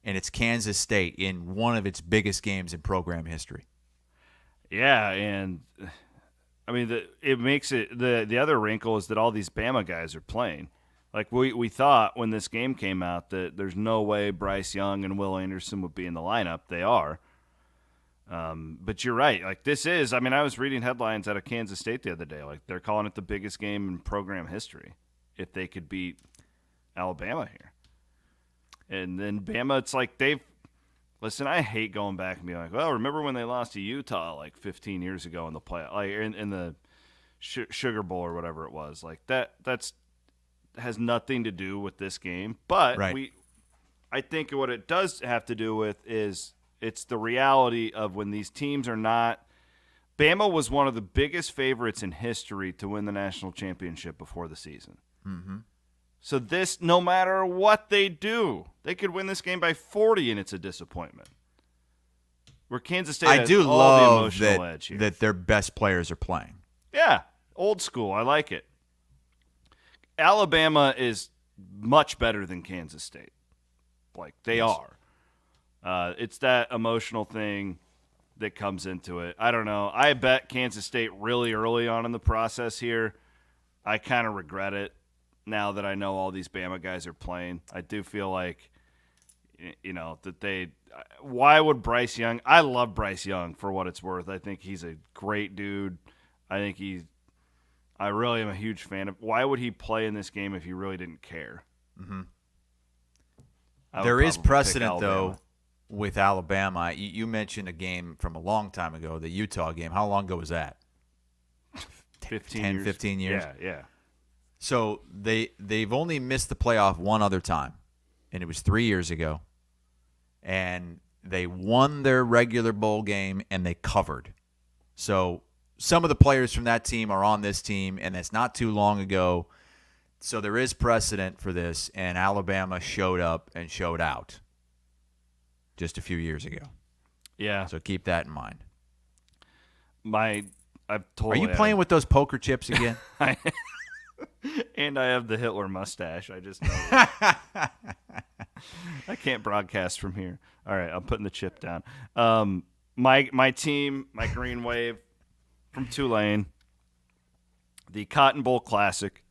and it's Kansas State in one of its biggest games in program history. Yeah, and I mean, it makes it the other wrinkle is that all these Bama guys are playing. Like we thought when this game came out that there's no way Bryce Young and Will Anderson would be in the lineup. They are. But you're right. Like this is, I mean, I was reading headlines out of Kansas State the other day. Like they're calling it the biggest game in program history if they could beat Alabama here. And then Bama, it's like listen, I hate going back and being like, well, remember when they lost to Utah like 15 years ago in the play, like in the Sugar Bowl or whatever it was. Like that's has nothing to do with this game. But right. I think what it does have to do with is it's the reality of when these teams are not. Bama was one of the biggest favorites in history to win the national championship before the season. Mm-hmm. So this, no matter what they do, they could win this game by 40, and it's a disappointment. Where Kansas State has all the emotional edge here. That their best players are playing. Yeah, old school. I like it. Alabama is much better than Kansas State. Like, they are. It's that emotional thing that comes into it. I don't know. I bet Kansas State really early on in the process here. I kind of regret it now that I know all these Bama guys are playing. I do feel like, that why would Bryce Young? I love Bryce Young for what it's worth. I think he's a great dude. I really am a huge fan of. Why would he play in this game if he really didn't care? Mm-hmm. There is precedent, though, with Alabama. You mentioned a game from a long time ago, the Utah game. How long ago was that? 15 years? Yeah. So they've only missed the playoff one other time, and it was 3 years ago. And they won their regular bowl game, and they covered. So some of the players from that team are on this team, and that's not too long ago. So there is precedent for this, and Alabama showed up and showed out just a few years ago. Yeah. So keep that in mind. Are you playing with those poker chips again? And I have the Hitler mustache. I just know that. I can't broadcast from here. All right, I'm putting the chip down. My team, my Green Wave from Tulane, the Cotton Bowl Classic.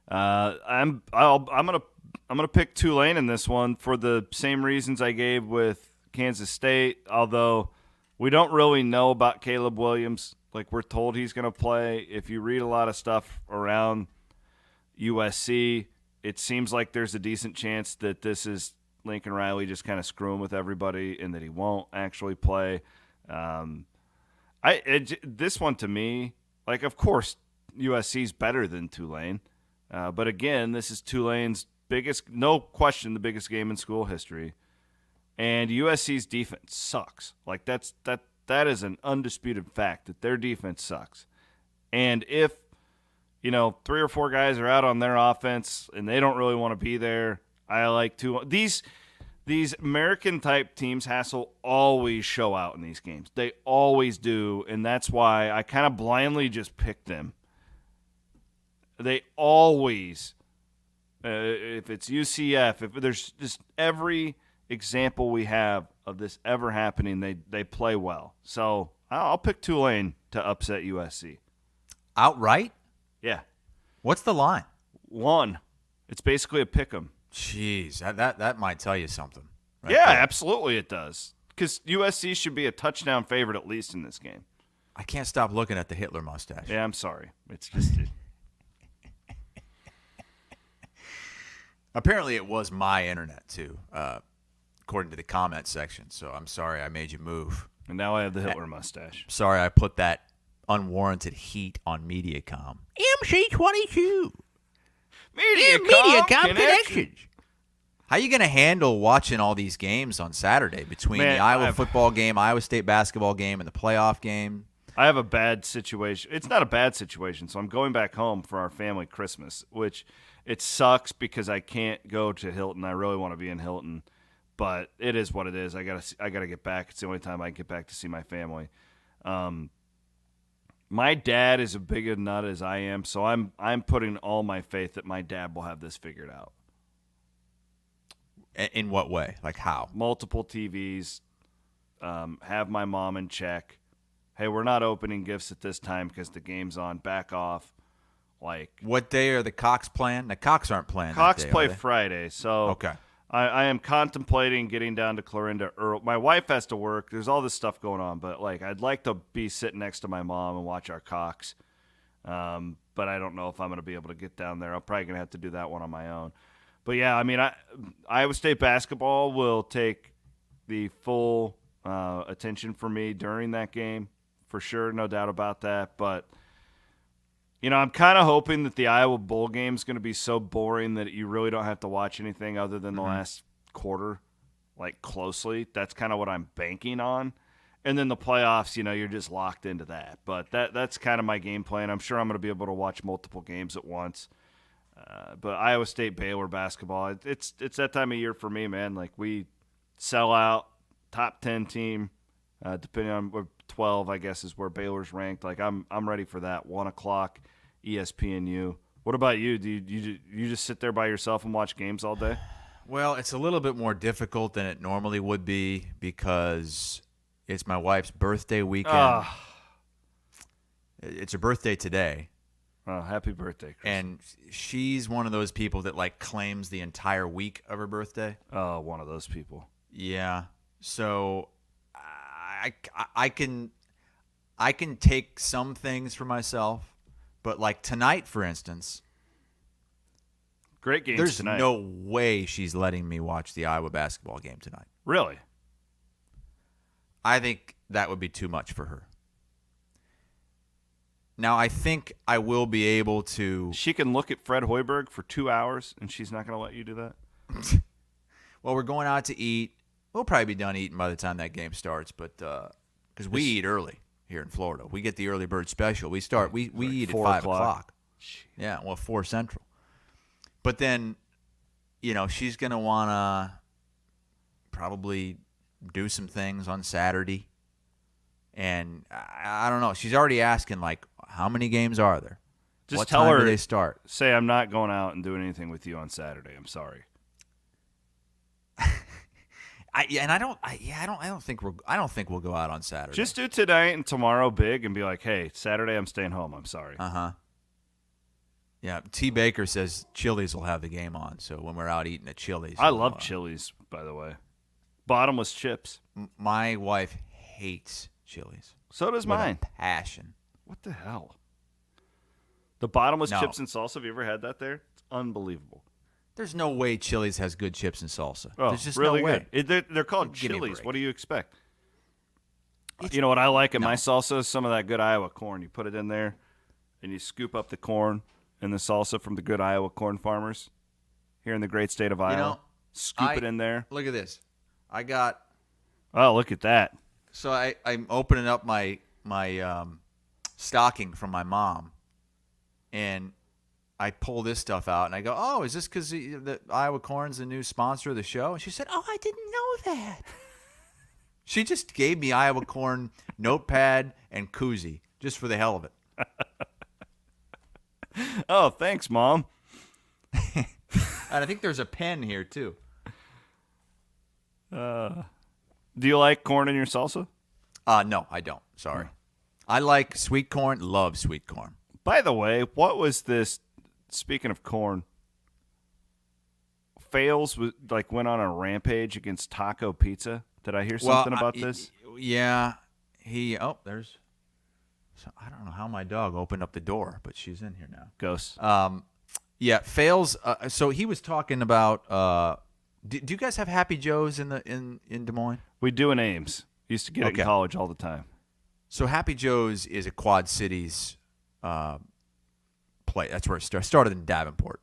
I'm gonna pick Tulane in this one for the same reasons I gave with Kansas State. Although we don't really know about Caleb Williams. Like, we're told he's gonna play. If you read a lot of stuff around USC, it seems like there's a decent chance that this is Lincoln Riley just kind of screwing with everybody and that he won't actually play. This one to me, like, of course USC's better than Tulane. But again, this is Tulane's biggest, no question, the biggest game in school history. And USC's defense sucks. Like, that is an undisputed fact that their defense sucks. And if, 3 or 4 guys are out on their offense and they don't really want to be there, I like to. These American-type teams, Hassel, always show out in these games. They always do, and that's why I kind of blindly just pick them. They always, if it's UCF, if there's just every example we have of this ever happening, they play well. So I'll pick Tulane to upset USC. Outright? Yeah. What's the line? 1. It's basically a pick 'em. Jeez, that might tell you something. Right there. Absolutely it does. Because USC should be a touchdown favorite at least in this game. I can't stop looking at the Hitler mustache. Yeah, I'm sorry. It's just Apparently it was my internet, too, according to the comment section. So I'm sorry I made you move. And now I have the Hitler mustache. Sorry I put that unwarranted heat on Mediacom. MC22. Mediacom Connections. How are you going to handle watching all these games on Saturday between the Iowa football game, Iowa State basketball game, and the playoff game? I have a bad situation. It's not a bad situation, so I'm going back home for our family Christmas, which it sucks because I can't go to Hilton. I really want to be in Hilton, but it is what it is. I gotta get back. It's the only time I get back to see my family. My dad is as big a nut as I am, so I'm putting all my faith that my dad will have this figured out. In what way? Like how? Multiple TVs, have my mom in check. Hey, we're not opening gifts at this time because the game's on. Back off. Like, what day are the Cox playing? The Cox aren't playing. Cox that day, play Friday, so okay. I am contemplating getting down to Clarinda early. My wife has to work. There's all this stuff going on, but like I'd like to be sitting next to my mom and watch our Cox. But I don't know if I'm going to be able to get down there. I'm probably going to have to do that one on my own. But yeah, I mean, Iowa State basketball will take the full attention for me during that game, for sure, no doubt about that. But I'm kind of hoping that the Iowa Bowl game is going to be so boring that you really don't have to watch anything other than the last quarter, like, closely. That's kind of what I'm banking on. And then the playoffs, you're just locked into that. But that's kind of my game plan. I'm sure I'm going to be able to watch multiple games at once. But Iowa State Baylor basketball, it's that time of year for me, man. Like, we sell out, top 10 team, depending on 12, I guess, is where Baylor's ranked. Like, I'm ready for that 1 o'clock ESPNU What about you? Do you just sit there by yourself and watch games all day? Well, it's a little bit more difficult than it normally would be because it's my wife's birthday weekend. It's her birthday today. Oh, happy birthday, Chris. And she's one of those people that like claims the entire week of her birthday. Oh, one of those people. Yeah. So I can take some things for myself, but like tonight, for instance, great game. There's tonight. no way she's letting me watch the Iowa basketball game tonight. Really? I think that would be too much for her. Now, I think I will be able to. She can look at Fred Hoiberg for 2 hours, and she's not going to let you do that? Well, we're going out to eat. We'll probably be done eating by the time that game starts, but because we eat early here in Florida. We get the early bird special. We eat at 5 o'clock. Yeah, well, 4 Central. But then, she's going to want to probably do some things on Saturday. And I don't know. She's already asking, like, how many games are there? Just what tell time her, do they start? Say, I'm not going out and doing anything with you on Saturday. I'm sorry. I don't think we'll go out on Saturday. Just do tonight and tomorrow big and be like, hey, Saturday I'm staying home. I'm sorry. Yeah, T. Baker says Chili's will have the game on, so when we're out eating at Chili's. I love Chili's, by the way. Bottomless chips. My wife hates Chili's. So does mine. With a passion. What the hell? The bottomless chips and salsa, have you ever had that there? It's unbelievable. There's no way Chili's has good chips and salsa. Oh, There's just really no way. Good. They're called Chili's. What do you expect? You know what I like in my salsa is some of that good Iowa corn. You put it in there, and you scoop up the corn and the salsa from the good Iowa corn farmers here in the great state of Iowa. Scoop it in there. Look at this. I got. Oh, look at that. So I'm opening up my stocking from my mom, and I pull this stuff out, and I go, oh, is this because the Iowa Corn's the new sponsor of the show? And she said, oh, I didn't know that. She just gave me Iowa Corn notepad and koozie just for the hell of it. Oh, thanks, Mom. And I think there's a pen here, too. Do you like corn in your salsa? No, I don't. Sorry. I like sweet corn, love sweet corn. By the way, what was this? Speaking of corn, Fails went on a rampage against Taco Pizza. Did I hear something about this? Yeah. There's. So I don't know how my dog opened up the door, but she's in here now. Ghost. Yeah, Fails. So he was talking about. Do you guys have Happy Joe's in Des Moines? We do in Ames. Used to get it in college all the time. So Happy Joe's is a Quad Cities play. That's where it started in Davenport.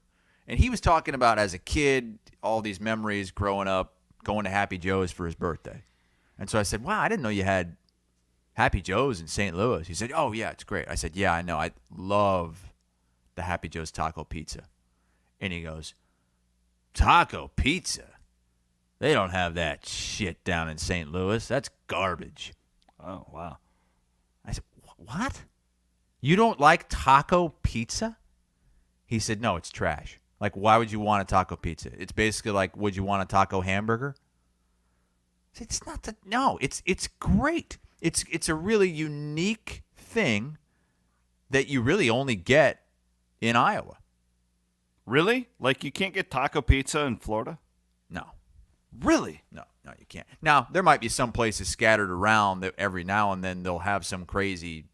And he was talking about as a kid, all these memories growing up, going to Happy Joe's for his birthday. And so I said, wow, I didn't know you had Happy Joe's in St. Louis. He said, oh, yeah, it's great. I said, yeah, I know. I love the Happy Joe's taco pizza. And he goes, taco pizza? They don't have that shit down in St. Louis. That's garbage. Oh, wow. I said, what? You don't like taco pizza? He said, no, it's trash. Like, why would you want a taco pizza? It's basically like, would you want a taco hamburger? I said, it's not no, it's great. It's a really unique thing that you really only get in Iowa. Really? Like you can't get taco pizza in Florida? No. Really? No, you can't. Now, there might be some places scattered around that every now and then they'll have some crazy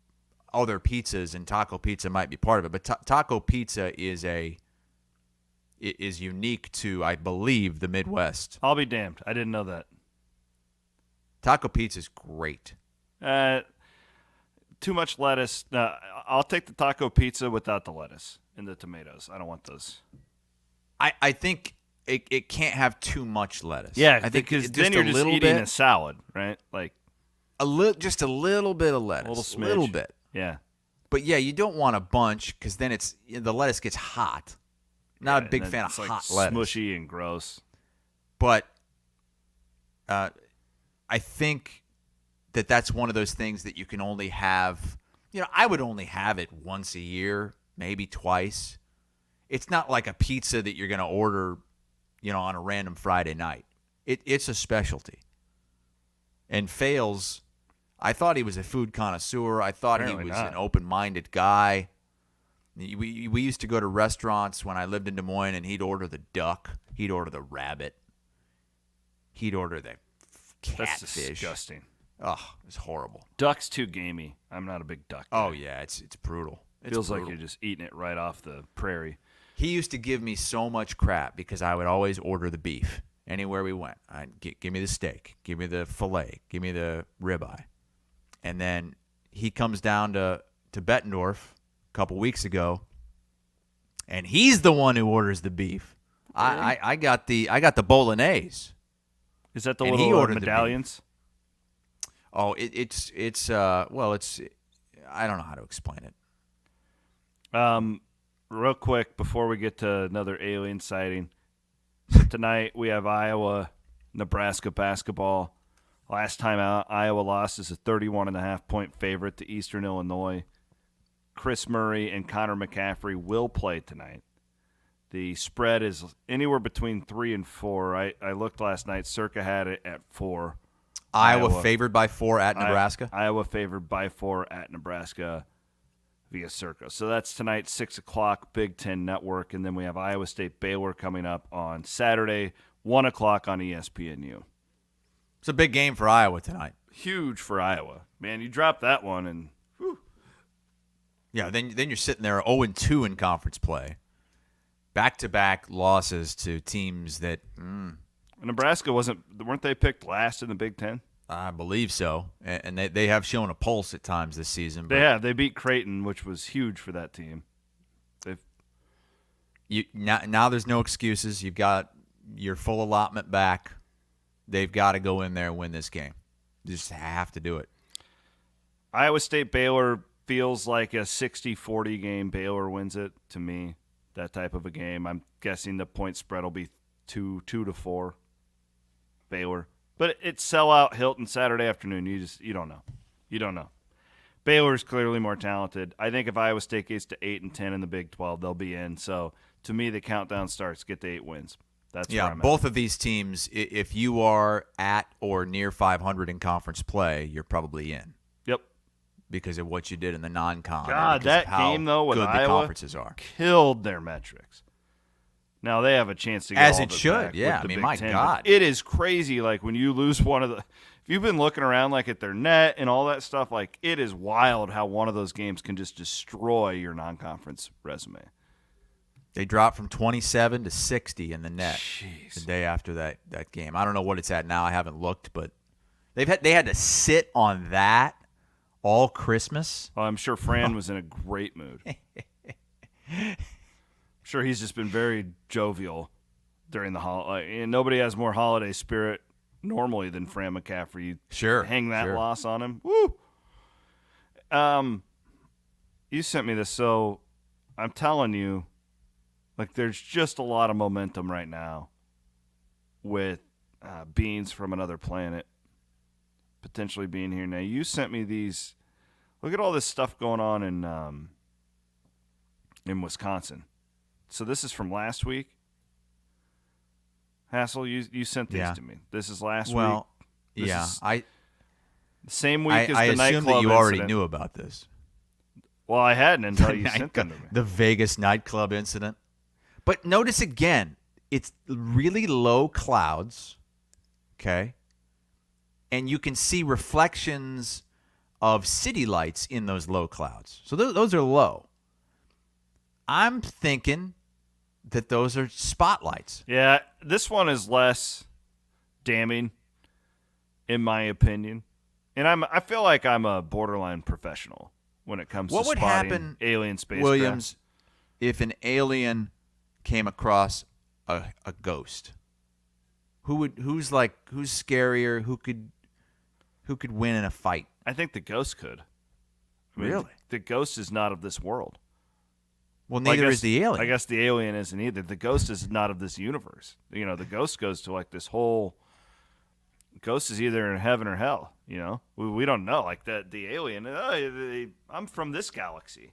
other pizzas, and taco pizza might be part of it. But taco pizza is unique to, I believe, the Midwest. I'll be damned. I didn't know that. Taco pizza is great. Too much lettuce. I'll take the taco pizza without the lettuce and the tomatoes. I don't want those. I think it can't have too much lettuce. Yeah, I think because then you're just eating a salad, right? Like just a little bit of lettuce, a little bit. Yeah. But yeah, you don't want a bunch because then the lettuce gets hot. Not a big fan of hot lettuce. Smushy and gross. But I think that's one of those things that you can only have. I would only have it once a year, maybe twice. it's not like a pizza that you're going to order, on a random Friday night. It's a specialty. And Fales, I thought he was a food connoisseur. I thought Apparently he was not. an open-minded guy. We used to go to restaurants when I lived in Des Moines, and he'd order the duck. He'd order the rabbit. He'd order the That's catfish. disgusting. Oh, it's horrible. Duck's too gamey. I'm not a big duck guy. Oh, yeah, it's brutal. It's Feels brutal. like you're just eating it right off the prairie. He used to give me so much crap because I would always order the beef anywhere we went. Give me the steak, give me the filet, give me the ribeye. And then he comes down to Bettendorf a couple weeks ago, and he's the one who orders the beef. Really? I got the bolognese. Is that the And he little ordered the beef. medallions? Oh, it's I don't know how to explain it. Real quick before we get to another alien sighting. So tonight we have Iowa, Nebraska basketball. Last time out, Iowa lost as a 31.5-point favorite to Eastern Illinois. Chris Murray and Connor McCaffrey will play tonight. The spread is anywhere between 3 and 4. I looked last night. Circa had it at 4. Iowa favored by 4 at Nebraska. Iowa favored by 4 at Nebraska via Circa. So that's tonight, 6 o'clock, Big Ten Network. And then we have Iowa State Baylor coming up on Saturday, 1 o'clock on ESPNU. It's a big game for Iowa tonight. Huge for Iowa. Man, you drop that one and whew. Yeah, then you're sitting there 0-2 in conference play. Back-to-back losses to teams that Nebraska weren't they picked last in the Big Ten? I believe so. And they have shown a pulse at times this season. They have. They beat Creighton, which was huge for that team. Now there's no excuses. You've got your full allotment back. They've got to go in there and win this game. You just have to do it. Iowa State Baylor feels like a 60-40 game. Baylor wins it to me. That type of a game. I'm guessing the point spread will be 2-4 Baylor. But it's sellout Hilton Saturday afternoon. You don't know. You don't know. Baylor's clearly more talented. I think if Iowa State gets to 8-10 in the Big 12, they'll be in. So to me, the countdown starts. Get to 8 wins. That's where I'm both at. of these teams, if you are at or near 500 in conference play, you're probably in. Yep. Because of what you did in the non-con. God, that game, though, with good Iowa the conferences are. Killed their metrics. Now they have a chance to get As all it of it should, back yeah. with the I mean, Big my Ten. God. It is crazy, like, when you lose one of the – if you've been looking around, like, at their net and all that stuff, like, it is wild how one of those games can just destroy your non-conference resume. They dropped from 27 to 60 in the net Jeez. the day after that game. I don't know what it's at now. I haven't looked, but they had to sit on that all Christmas. Well, I'm sure Fran was in a great mood. I'm sure he's just been very jovial during the holiday. And nobody has more holiday spirit normally than Fran McCaffrey. You Sure. hang that sure. loss on him. Woo! You sent me this, so I'm telling you, like, there's just a lot of momentum right now with beings from another planet potentially being here. Now, you sent me these. Look at all this stuff going on in Wisconsin. So this is from last week. Hassel, you sent these to me. This is last week. Well, This yeah. is the same week as I the assume nightclub that you already incident. knew about this. Well, I hadn't until you sent them to me. The Vegas nightclub incident. But notice again, it's really low clouds, okay? And you can see reflections of city lights in those low clouds. So those are low. I'm thinking that those are spotlights. Yeah, this one is less damning, in my opinion. And I feel like I'm a borderline professional when it comes What to would spotting happen, alien spacecraft. Williams, if an alien came across a ghost? Who's scarier? Who could win in a fight? I think the ghost could. I mean, Really? The ghost is not of this world. Well, Well, I neither guess- is the alien. I guess the alien isn't either. The ghost is not of this universe. You know, the ghost goes to like this whole. Ghost is either in heaven or hell. You know, we don't know. Like the alien. I'm from this galaxy,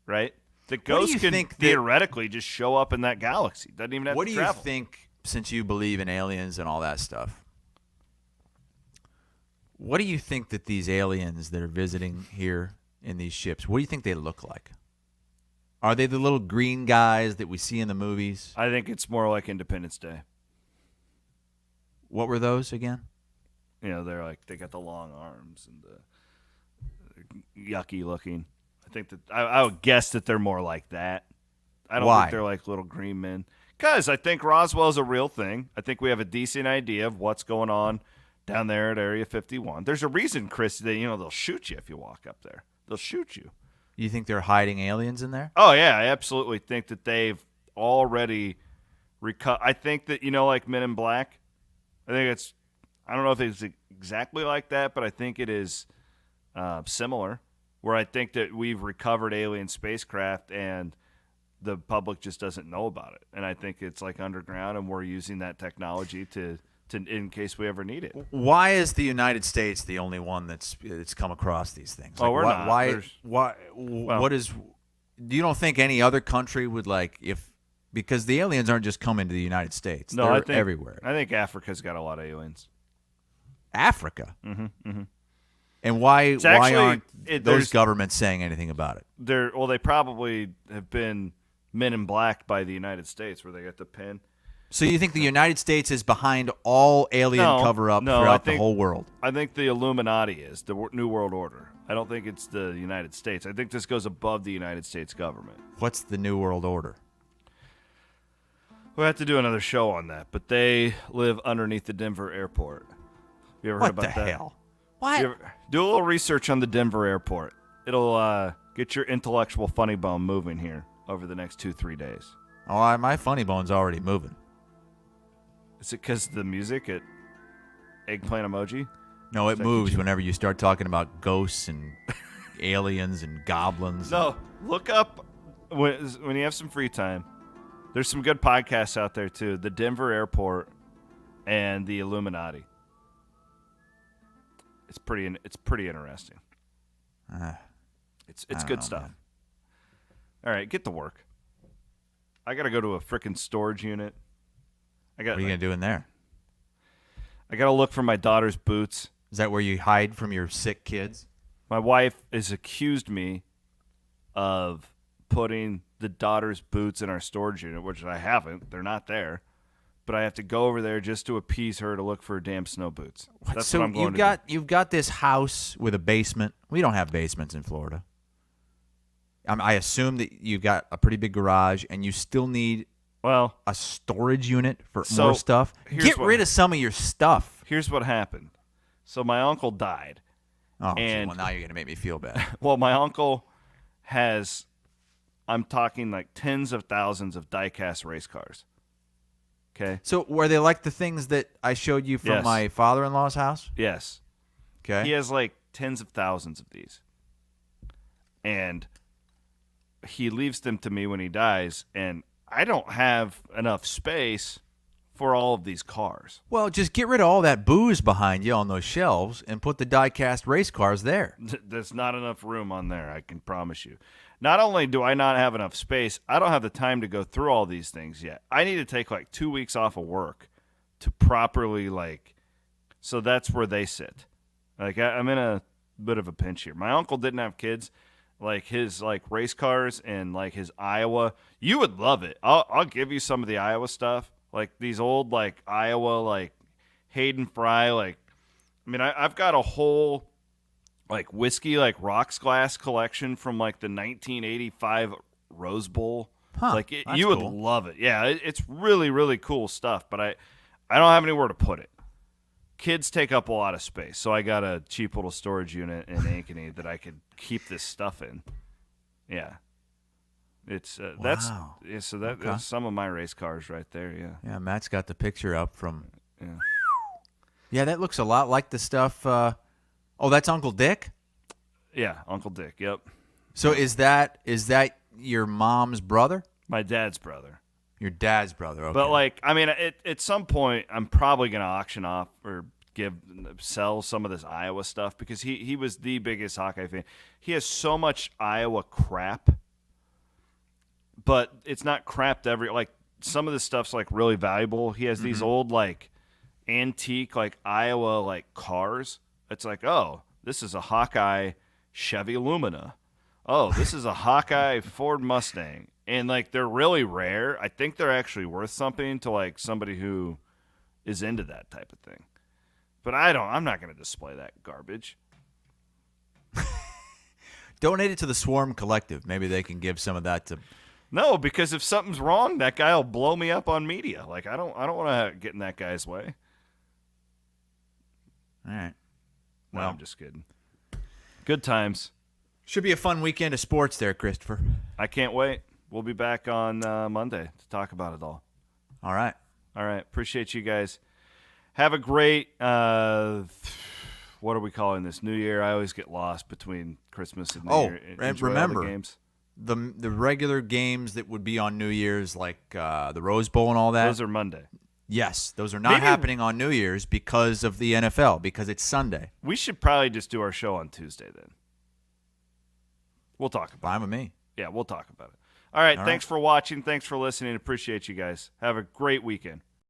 right? The ghost can theoretically just show up in that galaxy. Doesn't even have to travel. What do you think, since you believe in aliens and all that stuff, what do you think that these aliens that are visiting here in these ships, what do you think they look like? Are they the little green guys that we see in the movies? I think it's more like Independence Day. What were those again? They're like, they got the long arms and the yucky looking. I think that I would guess that they're more like that. I don't think they're like little green men. Because I think Roswell's a real thing. I think we have a decent idea of what's going on down there at Area 51. There's a reason, Chris, that they'll shoot you if you walk up there. They'll shoot you. You think they're hiding aliens in there? Oh, yeah. I absolutely think that they've already I think that, like Men in Black, I don't know if it's exactly like that, but I think it is similar, where I think that we've recovered alien spacecraft and the public just doesn't know about it. And I think it's like underground, and we're using that technology to in case we ever need it. Why is the United States the only one that's come across these things? Like, we're not. What is? You don't think any other country would because the aliens aren't just coming to the United States. No, they're everywhere. I think Africa's got a lot of aliens. Africa. Mm-hmm. Mm-hmm. And why aren't those governments saying anything about it? They probably have been Men in Black by the United States, where they got the pin. So you think the United States is behind all alien cover-up throughout the whole world? I think the Illuminati is, the New World Order. I don't think it's the United States. I think this goes above the United States government. What's the New World Order? We'll have to do another show on that, but they live underneath the Denver airport. You ever heard about that? What the hell? What? Do a little research on the Denver airport. It'll get your intellectual funny bone moving here over the next 2-3 days. Oh, my funny bone's already moving. Is it because of the music at Eggplant Emoji? No, it moves whenever you start talking about ghosts and aliens and goblins. No, look up when you have some free time. There's some good podcasts out there too. The Denver Airport and the Illuminati. It's pretty interesting. It's good stuff. Man. All right, get to work. I got to go to a freaking storage unit. What are you going to do in there? I got to look for my daughter's boots. Is that where you hide from your sick kids? My wife has accused me of putting the daughter's boots in our storage unit, which I haven't. They're not there. But I have to go over there just to appease her to look for damn snow boots. That's what I'm going to do. You've got this house with a basement. We don't have basements in Florida. I assume that you've got a pretty big garage, and you still need a storage unit for more stuff. Get rid of some of your stuff. Here's what happened. So my uncle died. Oh, well, now you're going to make me feel bad. Well, my uncle has, I'm talking like tens of thousands of die-cast race cars. Okay. So were they like the things that I showed you from my father-in-law's house? Yes. Okay. He has like tens of thousands of these. And he leaves them to me when he dies, and I don't have enough space for all of these cars. Well, just get rid of all that booze behind you on those shelves and put the die-cast race cars there. There's not enough room on there, I can promise you. Not only do I not have enough space, I don't have the time to go through all these things yet. I need to take like 2 weeks off of work to properly so that's where they sit. I'm in a bit of a pinch here. My uncle didn't have kids. His race cars and his Iowa, you would love it. I'll give you some of the Iowa stuff, these old Iowa Hayden Fry. I've got a whole whiskey rocks glass collection from the 1985 Rose Bowl. Huh, you would love it. Yeah, it's really really cool stuff. But I don't have anywhere to put it. Kids take up a lot of space, so I got a cheap little storage unit in Ankeny that I could keep this stuff in. Yeah, it's that's some of my race cars right there. Yeah. Yeah, Matt's got the picture up from. Yeah. Yeah, that looks a lot like the stuff. That's Uncle Dick. Yeah, Uncle Dick. Yep. So is that your mom's brother? My dad's brother. Your dad's brother, okay. But at some point, I'm probably going to auction off or sell some of this Iowa stuff because he was the biggest Hawkeye fan. He has so much Iowa crap but it's not crap to like some of this stuff's like really valuable. He has these old like antique like Iowa like cars. It's like, oh, this is a Hawkeye Chevy Lumina. Oh, this is a Hawkeye Ford Mustang. And like they're really rare. I think they're actually worth something to like somebody who is into that type of thing. But I'm not going to display that garbage. Donate it to the Swarm Collective. Maybe they can give some of that to. No, because if something's wrong, that guy will blow me up on media. Like I don't want to get in that guy's way. All right. No, I'm just kidding. Good times. Should be a fun weekend of sports there, Christopher. I can't wait. We'll be back on Monday to talk about it all. All right. All right. Appreciate you guys. Have a great, what are we calling this? New Year. I always get lost between Christmas and New Year. And remember, the games. The regular games that would be on New Year's, like the Rose Bowl and all that. Those are Monday. Yes, those are not happening on New Year's because of the NFL, because it's Sunday. We should probably just do our show on Tuesday then. We'll talk about it. Fine with me. Yeah, we'll talk about it. All right. Thanks for watching. Thanks for listening. Appreciate you guys. Have a great weekend.